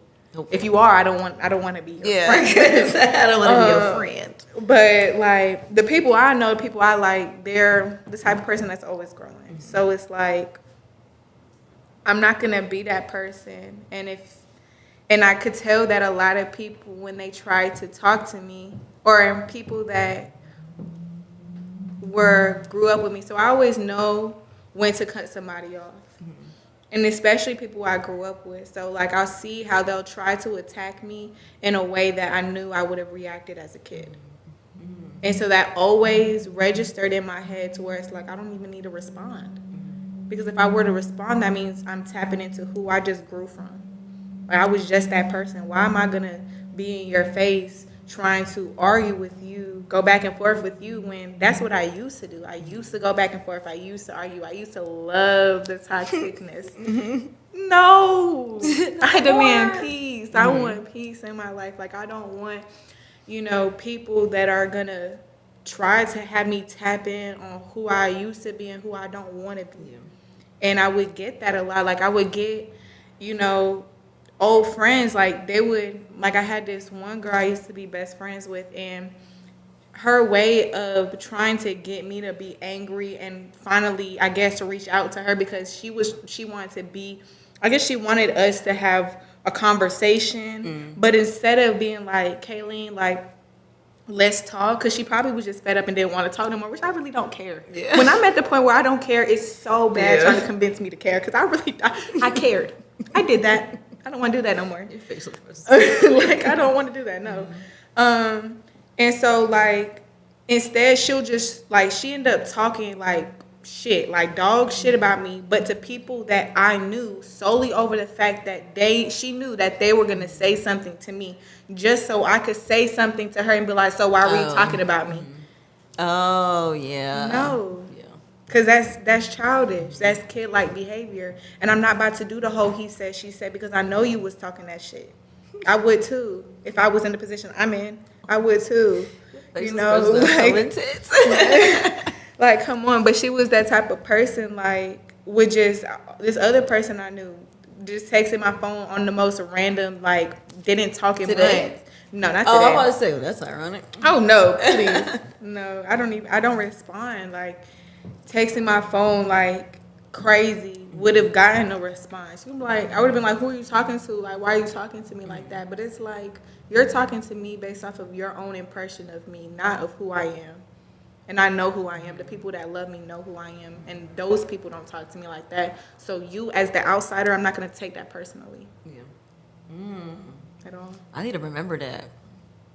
[SPEAKER 1] If you are, I don't want to be your friend.
[SPEAKER 2] I don't want to be your friend.
[SPEAKER 1] But like the people I know, the people I like, they're the type of person that's always growing. So it's like, I'm not gonna be that person. And I could tell that a lot of people, when they try to talk to me, or people that grew up with me, so I always know when to cut somebody off. And especially people I grew up with. So, like, I'll see how they'll try to attack me in a way that I knew I would have reacted as a kid. And so that always registered in my head to where it's like, I don't even need to respond. Because if I were to respond, that means I'm tapping into who I just grew from. Like, I was just that person. Why am I going to be in your face trying to argue with you, go back and forth with you, when that's what I used to do? I used to go back and forth. I used to argue. I used to love the toxicness. No. I demand peace. I want peace in my life. Like, I don't want, people that are going to try to have me tap in on who I used to be and who I don't want to be. Yeah. And I would get that a lot. Like, I would get, old friends, like, they would, like, I had this one girl I used to be best friends with, and her way of trying to get me to be angry and finally, I guess, to reach out to her, because she wanted to be, I guess she wanted us to have a conversation, but instead of being like, Kaylene, like, let's talk, because she probably was just fed up and didn't want to talk no more, which I really don't care. Yeah. When I'm at the point where I don't care, it's so bad trying to convince me to care, because I cared. I did that. I don't want to do that no more. Your face looks like, I don't want to do that, no. And so, like, instead, she'll just, like, she ended up talking, like, shit, like, dog shit about me, but to people that I knew, solely over the fact that she knew that they were going to say something to me, just so I could say something to her and be like, so why were you talking about me?
[SPEAKER 2] Oh, yeah.
[SPEAKER 1] No. Because that's childish. That's kid-like behavior. And I'm not about to do the whole he said, she said, because I know you was talking that shit. I would, too. If I was in the position I'm in, I would, too. Like, like, come on. But she was that type of person, like, with just this other person I knew, just texting my phone on the most random, like, didn't talk in months. No, not today.
[SPEAKER 2] Oh, I'm about to say, well, that's ironic.
[SPEAKER 1] Oh, no, please. No, I don't respond. Like, texting my phone like crazy would have gotten a response. You'd be like, I would have been like, who are you talking to? Like, why are you talking to me like that? But it's like, you're talking to me based off of your own impression of me, not of who I am. And I know who I am. The people that love me know who I am. And those people don't talk to me like that. So you, as the outsider, I'm not going to take that personally. Yeah. At all.
[SPEAKER 2] I need to remember that.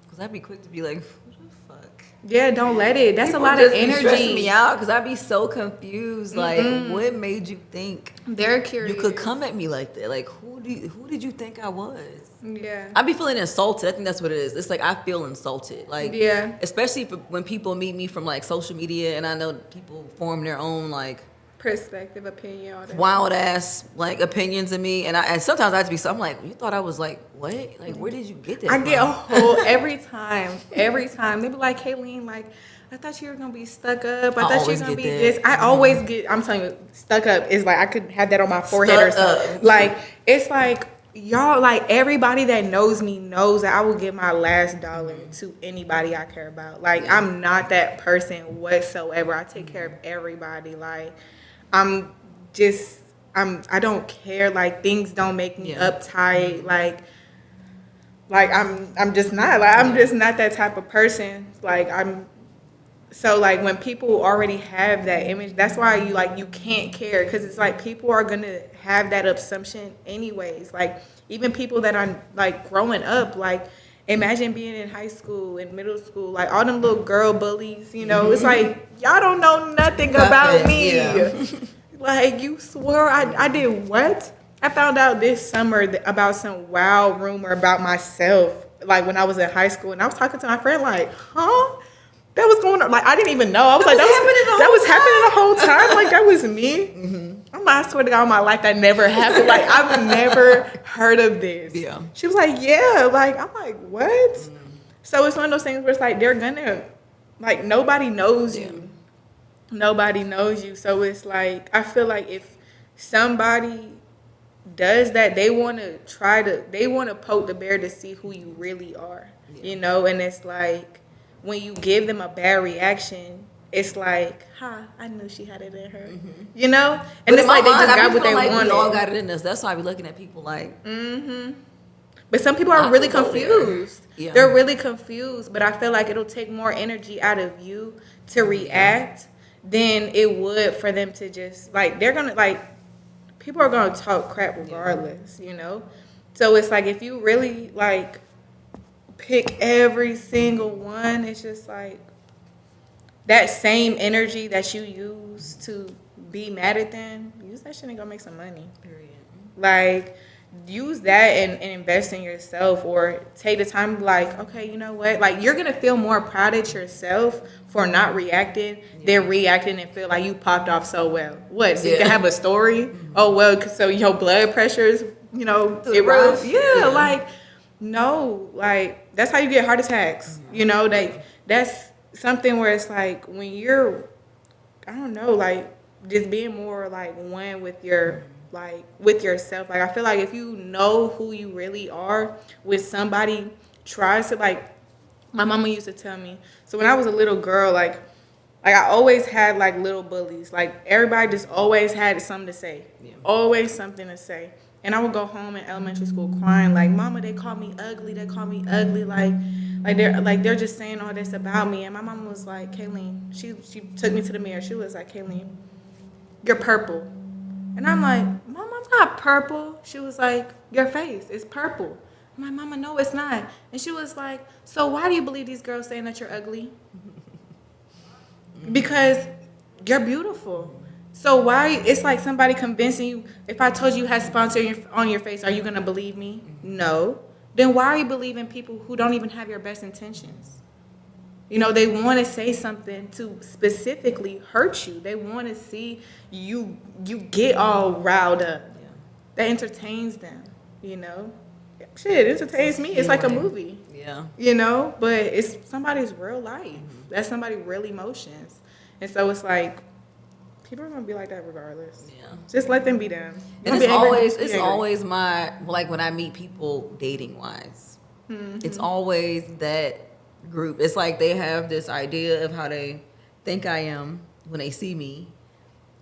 [SPEAKER 2] Because I'd be quick to be like, who the fuck?
[SPEAKER 1] Yeah, don't let it. That's people a lot of energy.
[SPEAKER 2] Stressing me out because I'd be so confused. Like, what made you think
[SPEAKER 1] they're curious?
[SPEAKER 2] You could come at me like that? Like, who did you think I was?
[SPEAKER 1] Yeah,
[SPEAKER 2] I'd be feeling insulted. I think that's what it is. It's like I feel insulted. Like, yeah, especially when people meet me from like social media, and I know people form their own like
[SPEAKER 1] perspective, opinion, all that
[SPEAKER 2] wild ass like opinions of me, and sometimes I have to be. I'm like, you thought I was like what? Like, where did you get that?
[SPEAKER 1] I get a whole every time they be like, Kaylene, like, I thought you were gonna be stuck up. I thought you were gonna be this. I always get. I'm telling you, stuck up is like I could have that on my forehead or something. Like, it's like, y'all, like, everybody that knows me knows that I will give my last dollar to anybody I care about. Like, I'm not that person whatsoever. I take care of everybody. Like, I don't care. Like, things don't make me uptight. Like I'm just not. Like, I'm just not that type of person. Like, so, like, when people already have that image, that's why you can't care, because it's like people are going to have that assumption anyways. Like, even people that are, like, growing up, like, imagine being in high school and middle school, like, all them little girl bullies, it's like, y'all don't know nothing about me. Yeah. Like, you swore I did what? I found out this summer about some wild rumor about myself, like, when I was in high school, and I was talking to my friend, like, huh? That was going on. Like, I didn't even know. I was like, that was happening the whole time. Like, that was me. Mm-hmm. I swear to God, in my life, that never happened. Like, I've never heard of this. Yeah. She was like, yeah. Like, I'm like, what? Mm. So it's one of those things where it's like, they're gonna, like, nobody knows you. Nobody knows you. So it's like, I feel like if somebody does that, they want to poke the bear to see who you really are, And it's like, when you give them a bad reaction, it's like, I knew she had it in her, you know? And
[SPEAKER 2] But
[SPEAKER 1] it's
[SPEAKER 2] in my
[SPEAKER 1] like they
[SPEAKER 2] mind,
[SPEAKER 1] just
[SPEAKER 2] I
[SPEAKER 1] got
[SPEAKER 2] be
[SPEAKER 1] what they
[SPEAKER 2] feeling like
[SPEAKER 1] wanted.
[SPEAKER 2] we all got it in us. That's why I be looking at people like,
[SPEAKER 1] But some people are
[SPEAKER 2] I
[SPEAKER 1] really
[SPEAKER 2] could go there.
[SPEAKER 1] confused.
[SPEAKER 2] Yeah.
[SPEAKER 1] They're really confused, but I feel like it'll take more energy out of you to react than it would for them to just, like, they're gonna, like, people are gonna talk crap regardless, you know? So it's like, if you really, like, pick every single one, it's just like, that same energy that you use to be mad at them, use that shit and go make some money.
[SPEAKER 2] period.
[SPEAKER 1] Like, use that and invest in yourself, or take the time to be like, okay, you know what? Like, you're going to feel more proud at yourself for not reacting than reacting and feel like you popped off so well. What? So you can have a story? Oh, well, so your blood pressure is, you know,
[SPEAKER 2] To the roof.
[SPEAKER 1] Yeah, like, no. Like, that's how you get heart attacks. You know, like, that's something where it's like, when you're, I don't know, like, just being more like one with your, like, with yourself. Like, I feel like if you know who you really are, with somebody tries to, like, my mama used to tell me, so when I was a little girl, like I always had like little bullies. Like, everybody just always had something to say. Always something to say. And I would go home in elementary school crying, like, Mama, they call me ugly. They call me ugly. They're just saying all this about me. And my mama was like, Kaylene, she took me to the mirror. She was like, Kaylene, you're purple. And I'm like, Mama, I'm not purple. She was like, your face is purple. I'm like, Mama, no, it's not. And she was like, so why do you believe these girls saying that you're ugly? Because you're beautiful. So why, it's like somebody convincing you, if I told you had sponsor on your face, are you going to believe me? No. Then why are you believing people who don't even have your best intentions? You know, they want to say something to specifically hurt you. They want to see you get all riled up.
[SPEAKER 2] Yeah.
[SPEAKER 1] That entertains them, you know? Shit, it entertains me. It's like a movie.
[SPEAKER 2] Yeah.
[SPEAKER 1] You know? But it's somebody's real life. That's somebody's real emotions. And so it's like, people are going to be like that regardless.
[SPEAKER 2] Yeah.
[SPEAKER 1] Just let them be them.
[SPEAKER 2] And it's always my, like, when I meet people dating wise, it's always that group. It's like they have this idea of how they think I am when they see me.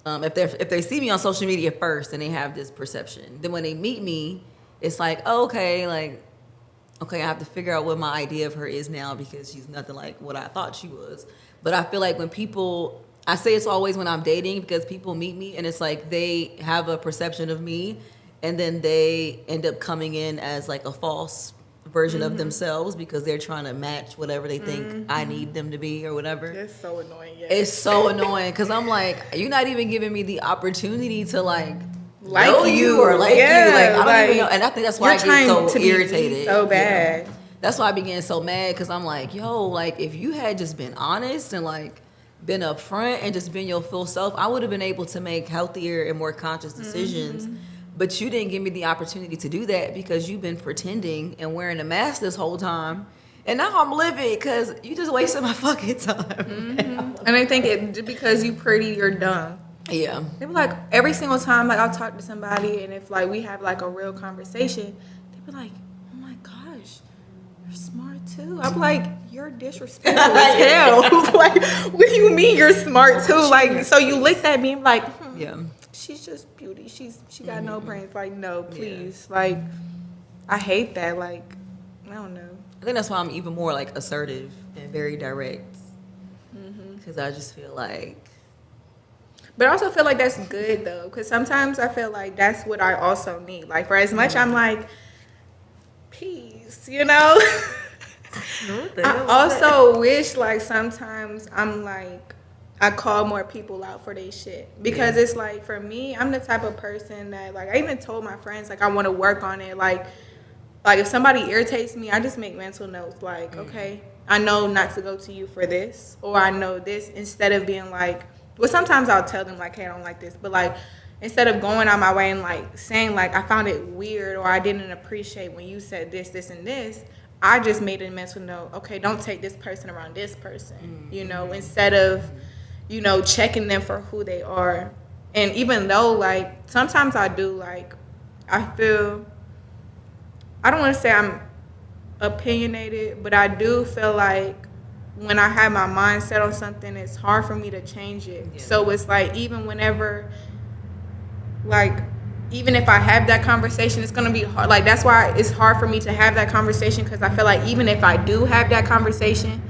[SPEAKER 2] If they see me on social media first, and they have this perception, then when they meet me, it's like, oh, okay, I have to figure out what my idea of her is now, because she's nothing like what I thought she was. But I feel like when people, I say it's always when I'm dating, because people meet me and it's like they have a perception of me, and then they end up coming in as like a false version of themselves, because they're trying to match whatever they think I need them to be or whatever.
[SPEAKER 1] It's so annoying. Yeah.
[SPEAKER 2] It's so annoying, because I'm like, you're not even giving me the opportunity to like
[SPEAKER 1] Like
[SPEAKER 2] you or like you. Like, I don't even know. And I think that's why I get so
[SPEAKER 1] to
[SPEAKER 2] irritated.
[SPEAKER 1] So bad.
[SPEAKER 2] Yeah. That's why I be getting so mad, because I'm like, yo, like, if you had just been honest and like been upfront and just been your full self, I would have been able to make healthier and more conscious decisions. But you didn't give me the opportunity to do that, because you've been pretending and wearing a mask this whole time. And now I'm livid because you just wasted my fucking time.
[SPEAKER 1] And I think because you pretty, you're dumb.
[SPEAKER 2] Yeah.
[SPEAKER 1] They be like, every single time, like, I'll talk to somebody, and if like we have like a real conversation, they be like, oh my gosh, you're smart too. I'm like, you're disrespectful as hell. Like, what do you mean you're smart too? Like, so you looked at me and like,
[SPEAKER 2] Yeah.
[SPEAKER 1] she's just beauty. She got no brains. Like, no, please. Yeah. Like, I hate that. Like, I don't know.
[SPEAKER 2] I think that's why I'm even more like assertive and very direct, because I just feel like.
[SPEAKER 1] But I also feel like that's good though, because sometimes I feel like that's what I also need. Like, for as much I'm like, peace, you know. I also wish like sometimes I'm like, I call more people out for their shit, because it's like, for me, I'm the type of person that, like, I even told my friends, like, I want to work on it. Like if somebody irritates me, I just make mental notes. Like, okay, I know not to go to you for this, or I know this, instead of being like, well, sometimes I'll tell them like, hey, I don't like this, but like, instead of going on my way and like saying like, I found it weird, or I didn't appreciate when you said this, this, and this, I just made a mental note. Okay, don't take this person around this person, you know, instead of, you know, checking them for who they are. And even though, like, sometimes I do, like, I feel, I don't want to say I'm opinionated, but I do feel like when I have my mind set on something, it's hard for me to change it. Yeah. So it's like, even whenever, like, even if I have that conversation, it's going to be hard. Like, that's why it's hard for me to have that conversation, because I feel like even if I do have that conversation,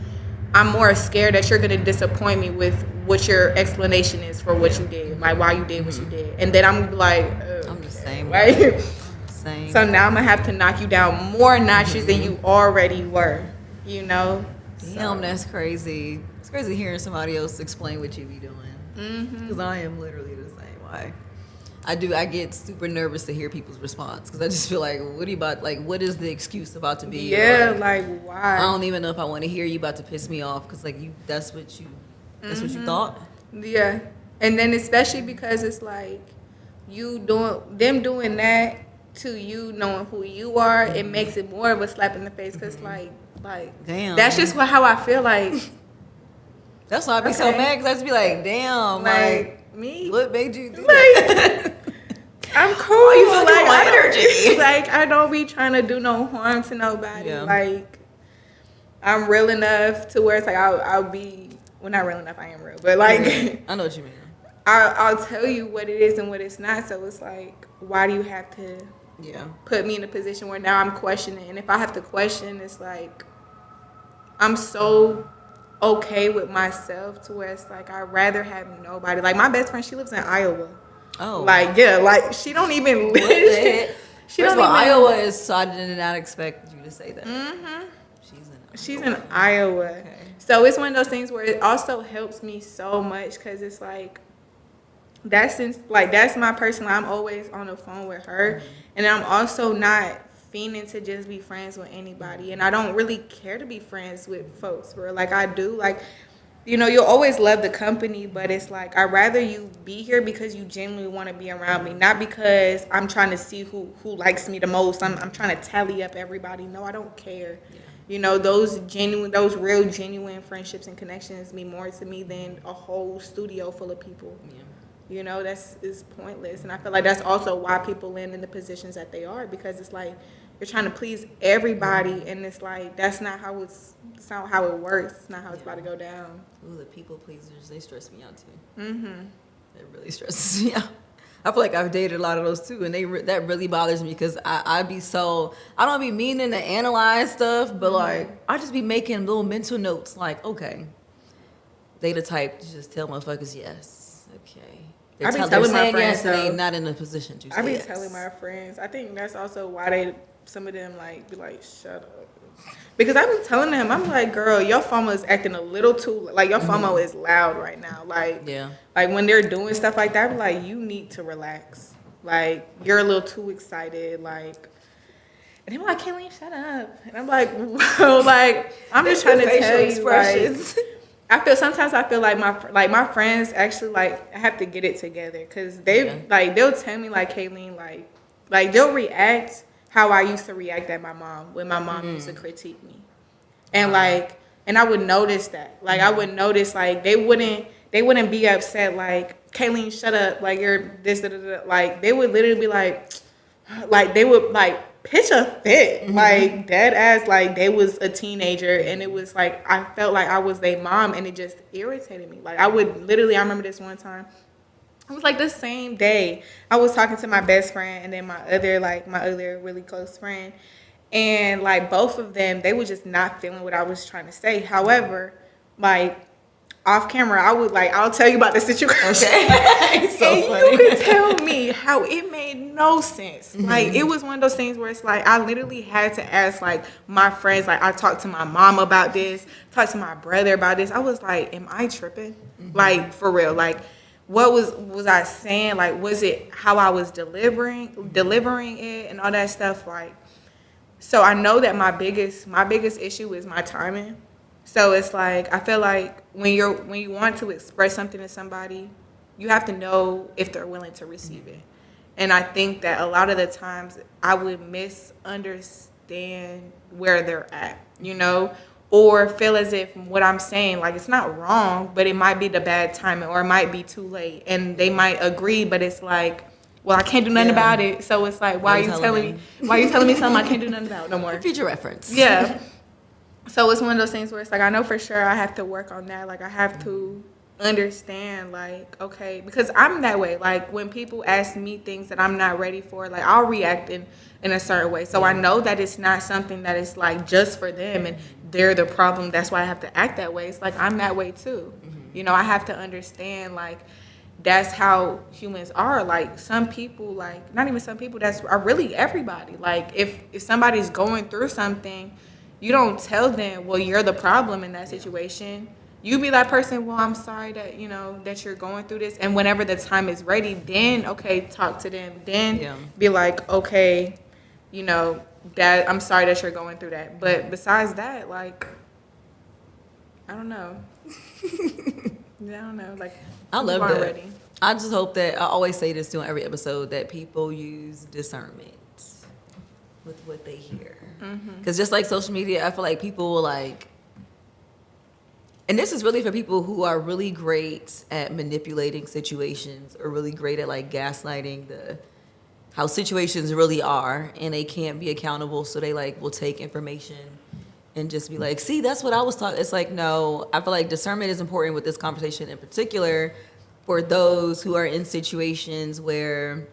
[SPEAKER 1] I'm more scared that you're going to disappoint me with what your explanation is for what you did, like why you did what you did. And then I'm like,
[SPEAKER 2] I'm the same.
[SPEAKER 1] Right?
[SPEAKER 2] Same.
[SPEAKER 1] So now I'm going to have to knock you down more notches than you already were, you know?
[SPEAKER 2] Damn, that's crazy. It's crazy hearing somebody else explain what you be doing. Because I am literally the same way. I get super nervous to hear people's response, because I just feel like, what are you about? Like, what is the excuse about to be?
[SPEAKER 1] Yeah, like why?
[SPEAKER 2] I don't even know if I want to hear you about to piss me off, because like that's what you thought.
[SPEAKER 1] Yeah, and then especially because it's like them doing that to you, knowing who you are, it makes it more of a slap in the face, because like
[SPEAKER 2] damn,
[SPEAKER 1] that's just how I feel like.
[SPEAKER 2] That's why I be so mad, because I just be like, damn, like
[SPEAKER 1] me,
[SPEAKER 2] what made you do that?
[SPEAKER 1] I'm cool.
[SPEAKER 2] You feel like energy.
[SPEAKER 1] Like, I don't be trying to do no harm to nobody. Yeah. Like, I'm real enough to where it's like I'll be. Well, not real enough. I am real, but like,
[SPEAKER 2] I know what you mean.
[SPEAKER 1] I'll tell you what it is and what it's not. So it's like, why do you have to? Put me in a position where now I'm questioning. And if I have to question, it's like I'm so okay with myself to where it's like I'd rather have nobody. Like, my best friend, she lives in Iowa. Oh, like, yeah, like, she don't even live.
[SPEAKER 2] She don't even. Iowa is, so I did not expect you to say that.
[SPEAKER 1] She's in Iowa. Okay. So it's one of those things where it also helps me so much, because it's like, that's my person. I'm always on the phone with her, and I'm also not fiending to just be friends with anybody, and I don't really care to be friends with folks where, like, I do, like, you know, you'll always love the company, but it's like, I'd rather you be here because you genuinely want to be around me, not because I'm trying to see who likes me the most. I'm trying to tally up everybody. No, I don't care. Yeah. You know, those real genuine friendships and connections mean more to me than a whole studio full of people. Yeah. You know, is pointless. And I feel like that's also why people land in the positions that they are, because it's like, you're trying to please everybody, and it's like, that's not how it's not how it works. It's not how it's about to go down.
[SPEAKER 2] Ooh, the people pleasers, they stress me out too. It really stresses me out. I feel like I've dated a lot of those too, and that really bothers me, because I don't be meaning to analyze stuff, but like, I just be making little mental notes, like, okay, they the type to just tell motherfuckers yes, okay. They're telling my friends, yes, and they not in a position to say yes.
[SPEAKER 1] Telling my friends. I think that's also why some of them like be like, shut up. Because I've been telling them, I'm like, girl, your FOMO is acting a little too, like, your FOMO is loud right now. Like, like, when they're doing stuff like that, I'm like, you need to relax. Like, you're a little too excited. Like, and they're like, Kaylene, shut up. And I'm like, well, like, I'm just trying to tell you, like, sometimes I feel like my friends actually, like, I have to get it together, because they'll tell me, like, Kaylene, like they'll react how I used to react at my mom when my mom used to critique me, and like, and I would notice that, like, I would notice, like, they wouldn't be upset, like, Kaylene, shut up, like, you're this, da, da, da. Like, they would literally be like they would like pitch a fit, like, dead ass, like they was a teenager, and it was like, I felt like I was their mom, and it just irritated me. Like, I remember this one time. It was like the same day I was talking to my best friend and then my other really close friend, and like, both of them, they were just not feeling what I was trying to say. However, like, off camera, I'll tell you about the situation. Okay. It's so funny. You can tell me how it made no sense. Like, it was one of those things where it's like, I literally had to ask, like, my friends, like, I talked to my mom about this, talked to my brother about this. I was like, am I tripping? Like, for real, like, what was I saying? Like, was it how I was delivering it and all that stuff? Like, so I know that my biggest issue is my timing. So it's like, I feel like when you want to express something to somebody, you have to know if they're willing to receive it. And I think that a lot of the times I would misunderstand where they're at, you know? Or feel as if what I'm saying, like, it's not wrong, but it might be the bad timing, or it might be too late. And they might agree, but it's like, well, I can't do nothing about it. So it's like, why are you telling me something I can't do nothing about no more?
[SPEAKER 2] Future reference.
[SPEAKER 1] Yeah. So it's one of those things where it's like I know for sure I have to work on that. Like I have to understand, like, okay, because I'm that way. Like when people ask me things that I'm not ready for, like I'll react in a certain way. So I know that it's not something that is like just for them and they're the problem. That's why I have to act that way. It's like I'm that way too. You know, I have to understand, like, that's how humans are. Like some people, like not even some people, that's are really everybody. Like if somebody's going through something, you don't tell them, well, you're the problem in that situation. You be that person, well, I'm sorry that, you know, that you're going through this. And whenever the time is ready, then, okay, talk to them. Then be like, okay, you know, that I'm sorry that you're going through that. But besides that, like, I don't know. Yeah, I don't know. Like,
[SPEAKER 2] I love
[SPEAKER 1] aren't
[SPEAKER 2] that.
[SPEAKER 1] ready.
[SPEAKER 2] I just hope that, I always say this during every episode, that people use discernment with what they hear. Because just like social media, I feel like people will like, and this is really for people who are really great at manipulating situations or really great at like gaslighting how situations really are, and they can't be accountable, so they like will take information and just be like, see, that's what I was talking. It's like, no, I feel like discernment is important with this conversation in particular for those who are in situations where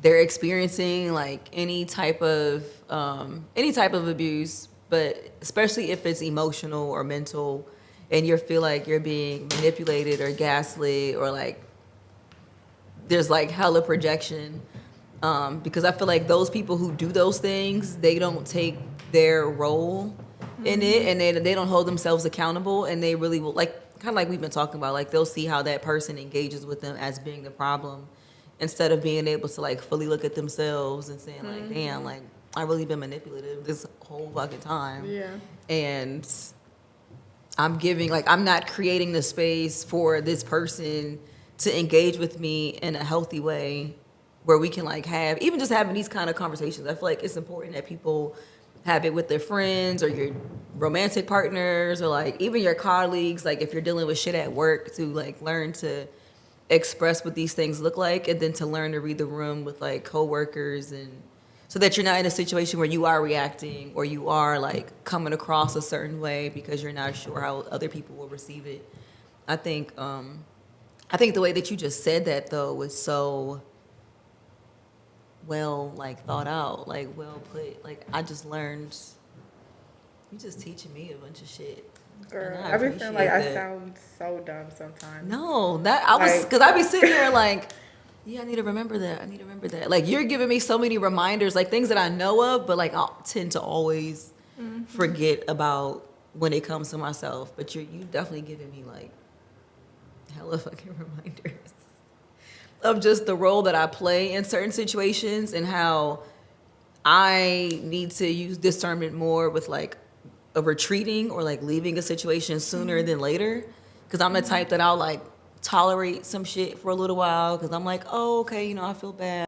[SPEAKER 2] they're experiencing like any type of abuse, but especially if it's emotional or mental, and you feel like you're being manipulated or gaslit, or like there's like hella projection. Because I feel like those people who do those things, they don't take their role in it, and they don't hold themselves accountable, and they really will, like, kind of like we've been talking about, like they'll see how that person engages with them as being the problem, instead of being able to like fully look at themselves and saying like, damn, like I really been manipulative this whole fucking time.
[SPEAKER 1] Yeah.
[SPEAKER 2] And I'm not creating the space for this person to engage with me in a healthy way where we can like have, even just having these kind of conversations. I feel like it's important that people have it with their friends or your romantic partners, or like even your colleagues. Like if you're dealing with shit at work, to like learn to express what these things look like, and then to learn to read the room with like coworkers, and so that you're not in a situation where you are reacting or you are like coming across a certain way because you're not sure how other people will receive it. I think the way that you just said that though was so well like thought out, like well put. Like I just learned, you just teaching me a bunch of shit.
[SPEAKER 1] Girl, I be feeling like I sound so dumb sometimes.
[SPEAKER 2] No, that I was, because I be sitting there like, yeah, I need to remember that. I need to remember that. Like you're giving me so many reminders, like things that I know of, but like I'll tend to always forget about when it comes to myself. But you definitely giving me like hella fucking reminders of just the role that I play in certain situations, and how I need to use discernment more with like a retreating or like leaving a situation sooner than later. Because I'm the type that I'll like tolerate some shit for a little while because I'm like, oh, okay, you know, I feel bad.